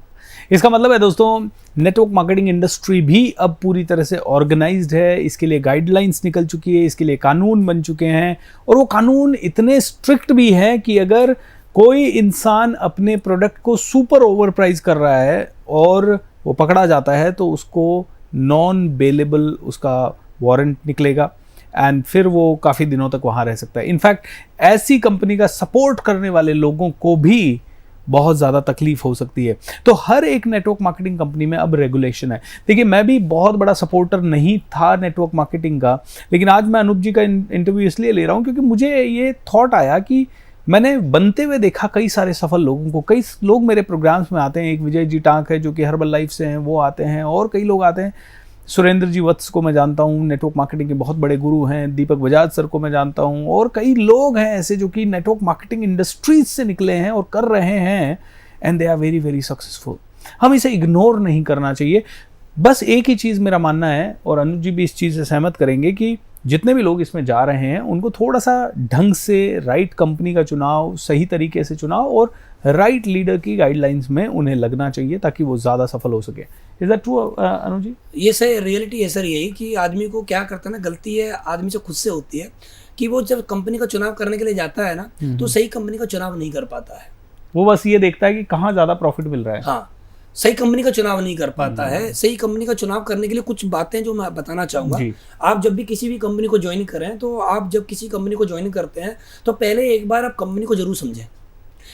S1: इसका मतलब है दोस्तों, नेटवर्क मार्केटिंग इंडस्ट्री भी अब पूरी तरह से ऑर्गेनाइज्ड है, इसके लिए गाइडलाइंस निकल चुकी है, इसके लिए कानून बन चुके हैं, और वो कानून इतने स्ट्रिक्ट भी हैं कि अगर कोई इंसान अपने प्रोडक्ट को सुपर ओवर प्राइस कर रहा है और वो पकड़ा जाता है तो उसको नॉन बेलेबल उसका वारंट निकलेगा एंड फिर वो काफ़ी दिनों तक वहाँ रह सकता है। इनफैक्ट ऐसी कंपनी का सपोर्ट करने वाले लोगों को भी बहुत ज़्यादा तकलीफ हो सकती है। तो हर एक नेटवर्क मार्केटिंग कंपनी में अब रेगुलेशन है। देखिए, मैं भी बहुत बड़ा सपोर्टर नहीं था नेटवर्क मार्केटिंग का, लेकिन आज मैं अनूप जी का इंटरव्यू इसलिए ले रहा हूँ क्योंकि मुझे ये थॉट आया कि मैंने बनते हुए देखा कई सारे सफल लोगों को। कई लोग मेरे प्रोग्राम्स में आते हैं, एक विजय जी टांक है जो कि हर्बल लाइफ से हैं, वो आते हैं, और कई लोग आते हैं। सुरेंद्र जी वत्स को मैं जानता हूँ, नेटवर्क मार्केटिंग के बहुत बड़े गुरु हैं। दीपक बजाज सर को मैं जानता हूँ, और कई लोग हैं ऐसे जो कि नेटवर्क मार्केटिंग इंडस्ट्रीज से निकले हैं और कर रहे हैं, and they are very very successful. हम इसे इग्नोर नहीं करना चाहिए। बस एक ही चीज़ मेरा मानना है, और अनुज जी भी इस चीज़ से सहमत करेंगे, कि जितने भी लोग इसमें जा रहे हैं उनको थोड़ा सा ढंग से राइट कंपनी का चुनाव, सही तरीके से चुनाव, और राइट लीडर की गाइडलाइंस में उन्हें लगना चाहिए ताकि वो ज़्यादा सफल हो सके। इज दैट ट्रू अनुज जी?
S2: ये सर रियलिटी है सर, यही कि आदमी को क्या करता है ना, गलती है आदमी से खुद से होती है कि वो जब कंपनी का चुनाव करने के लिए जाता है ना तो सही कंपनी का चुनाव नहीं कर पाता है।
S1: वो बस ये देखता है कि कहाँ ज़्यादा प्रॉफिट मिल रहा है।
S2: हाँ, सही कंपनी का चुनाव नहीं कर पाता है। सही कंपनी का चुनाव करने के लिए कुछ बातें जो मैं बताना चाहूँगा। आप जब भी किसी भी कंपनी को ज्वाइन करें, तो आप जब किसी कंपनी को ज्वाइन करते हैं तो पहले एक बार आप कंपनी को जरूर समझें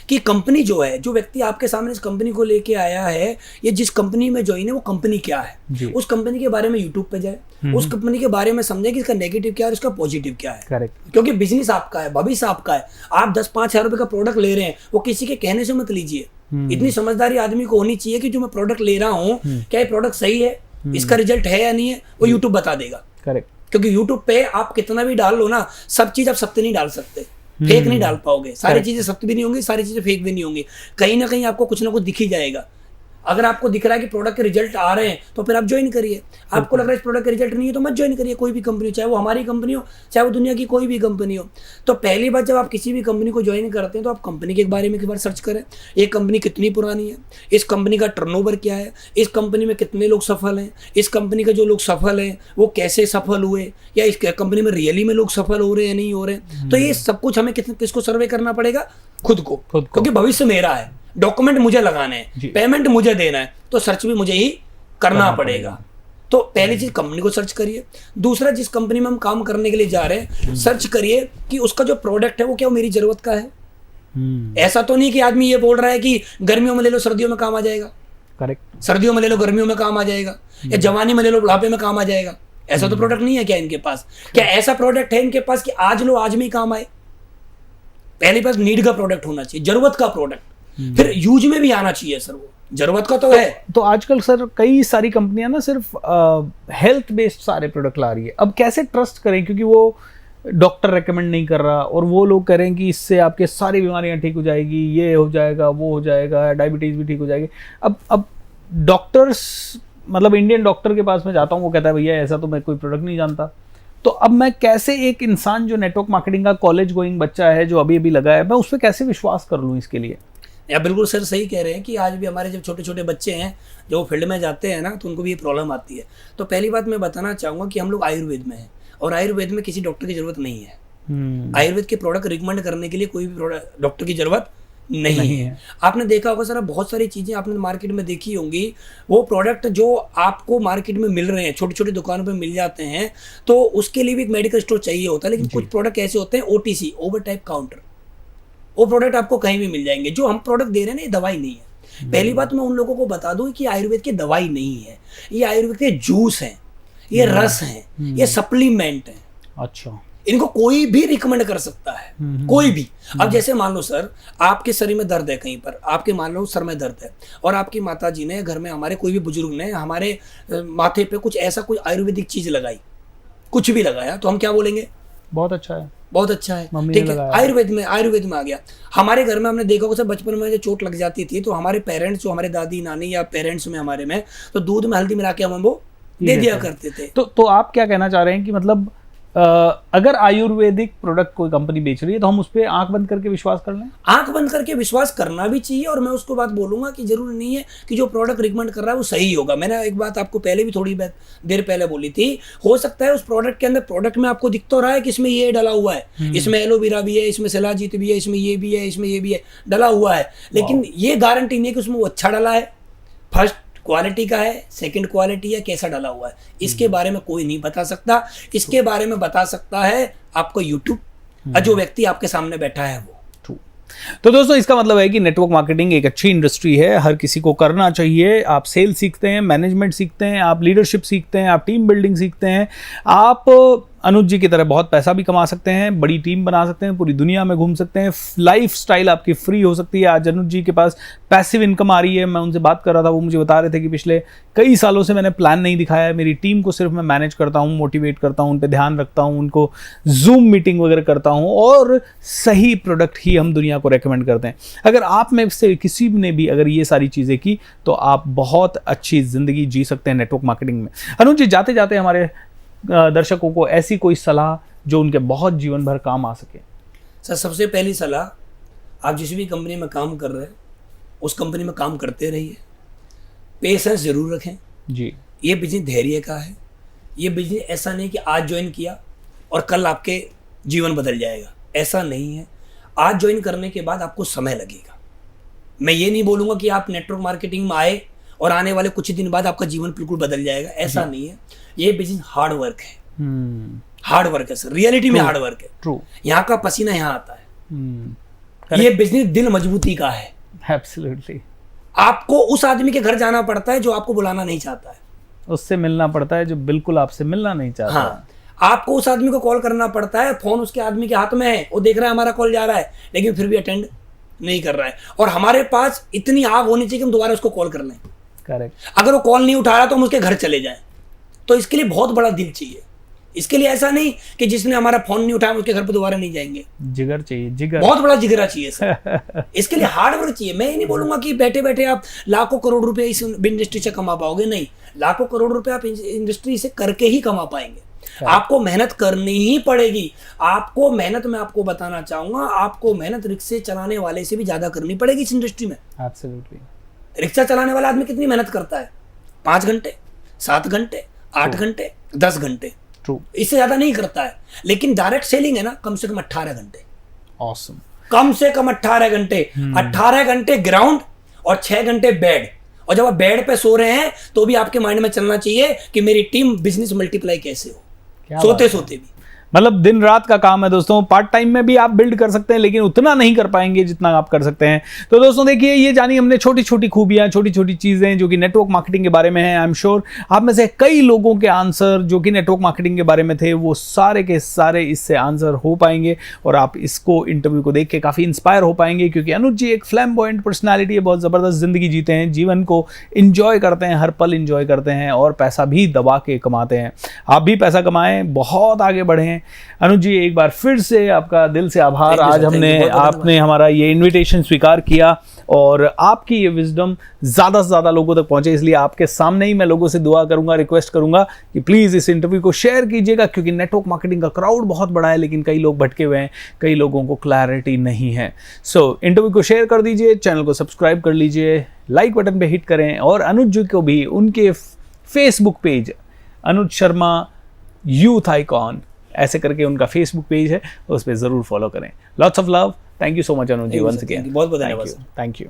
S2: कि कंपनी जो है, जो व्यक्ति आपके सामने इस कंपनी को लेके आया है, ये जिस कंपनी में ज्वाइन है वो कंपनी क्या है। उस कंपनी के बारे में यूट्यूब पे जाए, उस कंपनी के बारे में समझे कि इसका नेगेटिव क्या है और इसका पॉजिटिव क्या है।
S1: करेक्ट।
S2: क्योंकि बिजनेस आपका है, भविष्य आपका है। आप 10-5 हज़ार रुपए का प्रोडक्ट ले रहे हैं, वो किसी के कहने से मत लीजिए। इतनी समझदारी आदमी को होनी चाहिए कि जो मैं प्रोडक्ट ले रहा हूँ, क्या ये प्रोडक्ट सही है, इसका रिजल्ट है या नहीं है, वो यूट्यूब बता देगा।
S1: करेक्ट।
S2: क्योंकि यूट्यूब पे आप कितना भी डाल लो ना, सब चीज आप सत्य नहीं डाल सकते, फेक नहीं डाल पाओगे। सारी चीजें सत्य भी नहीं होंगी, सारी चीजें फेक भी नहीं होंगी। कहीं ना कहीं आपको कुछ ना कुछ दिख ही जाएगा। अगर आपको दिख रहा है कि प्रोडक्ट के रिजल्ट आ रहे हैं तो फिर आप ज्वाइन करिए। आपको लग रहा है इस प्रोडक्ट के रिजल्ट नहीं है तो मत ज्वाइन करिए। कोई भी कंपनी हो, चाहे वो हमारी कंपनी हो, चाहे वो दुनिया की कोई भी कंपनी हो। तो पहली बात, जब आप किसी भी कंपनी को ज्वाइन करते हैं तो आप कंपनी के बारे में एक बार सर्च करें। ये कंपनी कितनी पुरानी है, इस कंपनी का टर्नओवर क्या है, इस कंपनी में कितने लोग सफल हैं, इस कंपनी के जो लोग सफल हैं वो कैसे सफल हुए, या इस कंपनी में रियली में लोग सफल हो रहे हैं या नहीं हो रहे हैं। तो ये सब कुछ हमें किसको सर्वे करना पड़ेगा? खुद को। क्योंकि भविष्य मेरा है, डॉक्यूमेंट मुझे लगाने हैं, पेमेंट मुझे देना है, तो सर्च भी मुझे ही करना पड़ेगा। तो पहली चीज कंपनी को सर्च करिए। दूसरा, जिस कंपनी में हम काम करने के लिए जा रहे हैं, सर्च करिए कि उसका जो प्रोडक्ट है वो क्या मेरी जरूरत का है। ऐसा तो नहीं कि आदमी ये बोल रहा है कि गर्मियों में ले लो सर्दियों में काम आ जाएगा।
S1: करेक्ट।
S2: सर्दियों में ले लो गर्मियों में काम आ जाएगा, या जवानी में ले लो बुढ़ापे में काम आ जाएगा। ऐसा तो प्रोडक्ट नहीं है क्या इनके पास? क्या ऐसा प्रोडक्ट है इनके पास कि आज लो आज में ही काम आए? पहले पास नीड का प्रोडक्ट होना चाहिए, जरूरत का प्रोडक्ट, फिर यूज में भी आना चाहिए सर। वो जरूरत का तो है।
S1: तो आजकल सर कई सारी कंपनियां ना सिर्फ हेल्थ बेस्ड सारे प्रोडक्ट ला रही है। अब कैसे ट्रस्ट करें, क्योंकि वो डॉक्टर रेकमेंड नहीं कर रहा और वो लोग कह रहे हैं कि इससे आपके सारी बीमारियां ठीक हो जाएगी, ये हो जाएगा, वो हो जाएगा, डायबिटीज भी ठीक हो जाएगी। अब डॉक्टर्स, मतलब इंडियन डॉक्टर के पास में जाता हूँ, वो कहता है भैया ऐसा तो मैं कोई प्रोडक्ट नहीं जानता। तो अब मैं कैसे, एक इंसान जो नेटवर्क मार्केटिंग का कॉलेज गोइंग बच्चा है जो अभी अभी लगा है, मैं उस पर कैसे विश्वास कर लूँ इसके लिए?
S2: या बिल्कुल सर सही कह रहे हैं कि आज भी हमारे जब छोटे छोटे बच्चे हैं जो फील्ड में जाते हैं ना, तो उनको भी ये प्रॉब्लम आती है। तो पहली बात मैं बताना चाहूँगा कि हम लोग आयुर्वेद में हैं, और आयुर्वेद में किसी डॉक्टर की जरूरत नहीं है। आयुर्वेद के प्रोडक्ट रिकमेंड करने के लिए कोई भी डॉक्टर की जरूरत नहीं है। आपने देखा होगा सर, बहुत सारी चीजें आपने मार्केट में देखी होंगी, वो प्रोडक्ट जो आपको मार्केट में मिल रहे हैं, छोटी छोटी दुकानों पे मिल जाते हैं, तो उसके लिए भी एक मेडिकल स्टोर चाहिए होता है। लेकिन कुछ प्रोडक्ट ऐसे होते हैं OTC, ओवर टाइप काउंटर, वो प्रोडक्ट आपको कहीं भी मिल जाएंगे। जो हम प्रोडक्ट दे रहे हैं ना, ये दवाई नहीं है। पहली बात मैं उन लोगों को बता दूं कि आयुर्वेद की दवाई नहीं है, ये आयुर्वेद के जूस हैं, ये रस हैं, ये सप्लीमेंट हैं।
S1: अच्छा,
S2: इनको कोई भी रिकमेंड कर सकता है, कोई भी। अब जैसे मान लो सर, आपके शरीर में दर्द है कहीं पर, आपके मान लो सर में दर्द है, और आपकी माता जी ने घर में, हमारे कोई भी बुजुर्ग ने हमारे माथे पे कुछ ऐसा कोई आयुर्वेदिक चीज लगाई, कुछ भी लगाया, तो हम क्या बोलेंगे?
S1: बहुत अच्छा है,
S2: बहुत अच्छा है,
S1: मम्मी
S2: ठीक
S1: ने
S2: है।
S1: लगाया।
S2: आयुर्वेद में आ गया। हमारे घर में हमने देखा होगा सर, बचपन में जो चोट लग जाती थी, तो हमारे पेरेंट्स, जो हमारे दादी नानी या पेरेंट्स में हमारे में, तो दूध में हल्दी मिला के हम वो दे दिया करते थे।
S1: तो आप क्या कहना चाह रहे हैं कि मतलब अगर आयुर्वेदिक प्रोडक्ट कोई कंपनी बेच रही है तो हम उस पर आंख बंद करके विश्वास कर लें?
S2: आंख बंद करके विश्वास करना भी चाहिए, और मैं उसको बात बोलूंगा कि जरूरी नहीं है कि जो प्रोडक्ट रिकमेंड कर रहा है वो सही होगा। मैंने एक बात आपको पहले भी थोड़ी देर पहले बोली थी, हो सकता है उस प्रोडक्ट के अंदर, प्रोडक्ट में आपको दिख तो रहा है कि इसमें ये डला हुआ है, इसमें एलोवेरा भी है, इसमें शिलाजीत भी है, इसमें ये भी है, इसमें ये भी है, डला हुआ है, लेकिन ये गारंटी नहीं है कि उसमें वो अच्छा डला है, फर्स्ट क्वालिटी का है, सेकंड क्वालिटी है, कैसा डाला हुआ है, इसके बारे में कोई नहीं बता सकता। इसके बारे में बता सकता है आपको यूट्यूब, जो व्यक्ति आपके सामने बैठा है वो।
S1: तो दोस्तों, इसका मतलब है कि नेटवर्क मार्केटिंग एक अच्छी इंडस्ट्री है, हर किसी को करना चाहिए। आप सेल सीखते हैं, मैनेजमेंट सीखते हैं, आप लीडरशिप सीखते हैं, आप टीम बिल्डिंग सीखते हैं, आप अनुज जी की तरह बहुत पैसा भी कमा सकते हैं, बड़ी टीम बना सकते हैं, पूरी दुनिया में घूम सकते हैं, लाइफ स्टाइल आपकी फ्री हो सकती है। आज अनुज जी के पास पैसिव इनकम आ रही है। मैं उनसे बात कर रहा था, वो मुझे बता रहे थे कि पिछले कई सालों से मैंने प्लान नहीं दिखाया है, मेरी टीम को सिर्फ मैं मैनेज करता हूँ, मोटिवेट करता हूँ, उन पर ध्यान रखता हूँ, उनको जूम मीटिंग वगैरह करता हूँ, और सही प्रोडक्ट ही हम दुनिया को रेकमेंड करते हैं। अगर आप में से किसी ने भी अगर ये सारी चीज़ें की तो आप बहुत अच्छी ज़िंदगी जी सकते हैं नेटवर्क मार्केटिंग में। अनुज जी, जाते जाते हमारे दर्शकों को ऐसी कोई सलाह जो उनके बहुत जीवन भर काम आ सके?
S2: सर, सबसे पहली सलाह, आप जिस भी कंपनी में काम कर रहे हैं उस कंपनी में काम करते रहिए, पेशेंस जरूर रखें जी। ये बिजनेस धैर्य का है, ये बिजनेस ऐसा नहीं कि आज ज्वाइन किया और कल आपके जीवन बदल जाएगा, ऐसा नहीं है। आज ज्वाइन करने के बाद आपको समय लगेगा। मैं ये नहीं बोलूँगा कि आप नेटवर्क मार्केटिंग में आए और आने वाले कुछ दिन बाद आपका जीवन बिल्कुल बदल जाएगा, ऐसा नहीं है। ये बिजनेस हार्ड वर्क है, हार्ड वर्क है सर, रियलिटी में हार्ड वर्क है। ट्रू, यहाँ का पसीना यहाँ आता है। ये बिजनेस दिल मजबूती का है।
S1: एब्सोल्युटली।
S2: आपको उस आदमी के घर जाना पड़ता है जो आपको बुलाना नहीं चाहता है,
S1: उससे मिलना पड़ता है जो बिल्कुल आपसे मिलना नहीं चाहता।
S2: हाँ, आपको उस आदमी को कॉल करना पड़ता है, फोन उसके आदमी के हाथ में है, वो देख रहा है हमारा कॉल जा रहा है, लेकिन फिर भी अटेंड नहीं कर रहा है। और हमारे पास इतनी आग होनी चाहिए कि हम दोबारा उसको कॉल कर लें।
S1: करेक्ट।
S2: अगर वो कॉल नहीं उठा रहा तो हम उसके घर चले जाएं। तो इसके लिए बहुत बड़ा दिल चाहिए। इसके लिए ऐसा नहीं कि जिसने हमारा फोन नहीं उठाया उसके घर पर दोबारा नहीं जाएंगे।
S1: जिगर चाहिए, जिगर, बहुत
S2: बड़ा जिगरा चाहिए सर। इसके लिए हार्ड वर्क चाहिए। मैं ये नहीं बोलूंगा कि बैठे बैठे आप लाखों करोड़ रुपए इस इंडस्ट्री से कमा पाओगे, नहीं। लाखों करोड़ रुपए आप इंडस्ट्री से करके ही कमा पाएंगे। आपको मेहनत करनी ही पड़ेगी। आपको मेहनत, मैं आपको बताना चाहूंगा, आपको मेहनत रिक्शे चलाने वाले से भी ज्यादा करनी पड़ेगी इस इंडस्ट्री में।
S1: एब्सोल्युटली।
S2: रिक्शा चलाने वाला आदमी कितनी मेहनत करता है? 5 घंटे, 7 घंटे, 8 घंटे, 10 घंटे, इससे ज्यादा नहीं करता है। लेकिन डायरेक्ट सेलिंग है ना, कम से कम 18 घंटे।
S1: ऑसम।
S2: कम से कम 18 घंटे। 18 घंटे ग्राउंड और 6 घंटे बेड। और जब आप बेड पे सो रहे हैं तो भी आपके माइंड में चलना चाहिए कि मेरी टीम बिजनेस मल्टीप्लाई कैसे हो, सोते सोते भी।
S1: मतलब दिन रात का काम है दोस्तों। पार्ट टाइम में भी आप बिल्ड कर सकते हैं, लेकिन उतना नहीं कर पाएंगे जितना आप कर सकते हैं। तो दोस्तों देखिए, ये जानी हमने छोटी छोटी खूबियां, छोटी छोटी चीजें जो कि नेटवर्क मार्केटिंग के बारे में है। आई एम श्योर आप में से कई लोगों के आंसर जो कि नेटवर्क मार्केटिंग के बारे में थे, वो सारे के सारे इससे आंसर हो पाएंगे, और आप इसको इंटरव्यू को देख के काफी इंस्पायर हो पाएंगे, क्योंकि अनुज जी एक फ्लैम्बॉयंट पर्सनैलिटी है, बहुत जबरदस्त जिंदगी जीते हैं, जीवन को इंजॉय करते हैं, हर पल इंजॉय करते हैं, और पैसा भी दबा के कमाते हैं। आप भी पैसा कमाएं, बहुत आगे बढ़ें। अनुज जी, एक बार फिर से आपका दिल से आभार। आज आपने हमारा ये इनविटेशन स्वीकार किया। और आपकी ये विजडम ज़्यादा से ज़्यादा लोगों तक पहुंचे, इसलिए आपके सामने ही मैं लोगों से दुआ करूंगा, रिक्वेस्ट करूंगा कि प्लीज़ इस इंटरव्यू को शेयर कीजिएगा, क्योंकि नेटवर्क मार्केटिंग का क्राउड बहुत बड़ा है लेकिन कई लोग भटके हुए हैं, कई लोगों को क्लैरिटी नहीं है। सो इंटरव्यू को शेयर कर दीजिए, चैनल को सब्सक्राइब कर लीजिए, लाइक बटन पे हिट करें, और अनुज जी को भी उनके Facebook page Anuj Sharma youth icon ऐसे करके उनका फेसबुक पेज है, उस पर ज़रूर फॉलो करें। Lots of love, thank you so much Anuj ji, once again
S2: बहुत बहुत धन्यवाद।
S1: Thank you.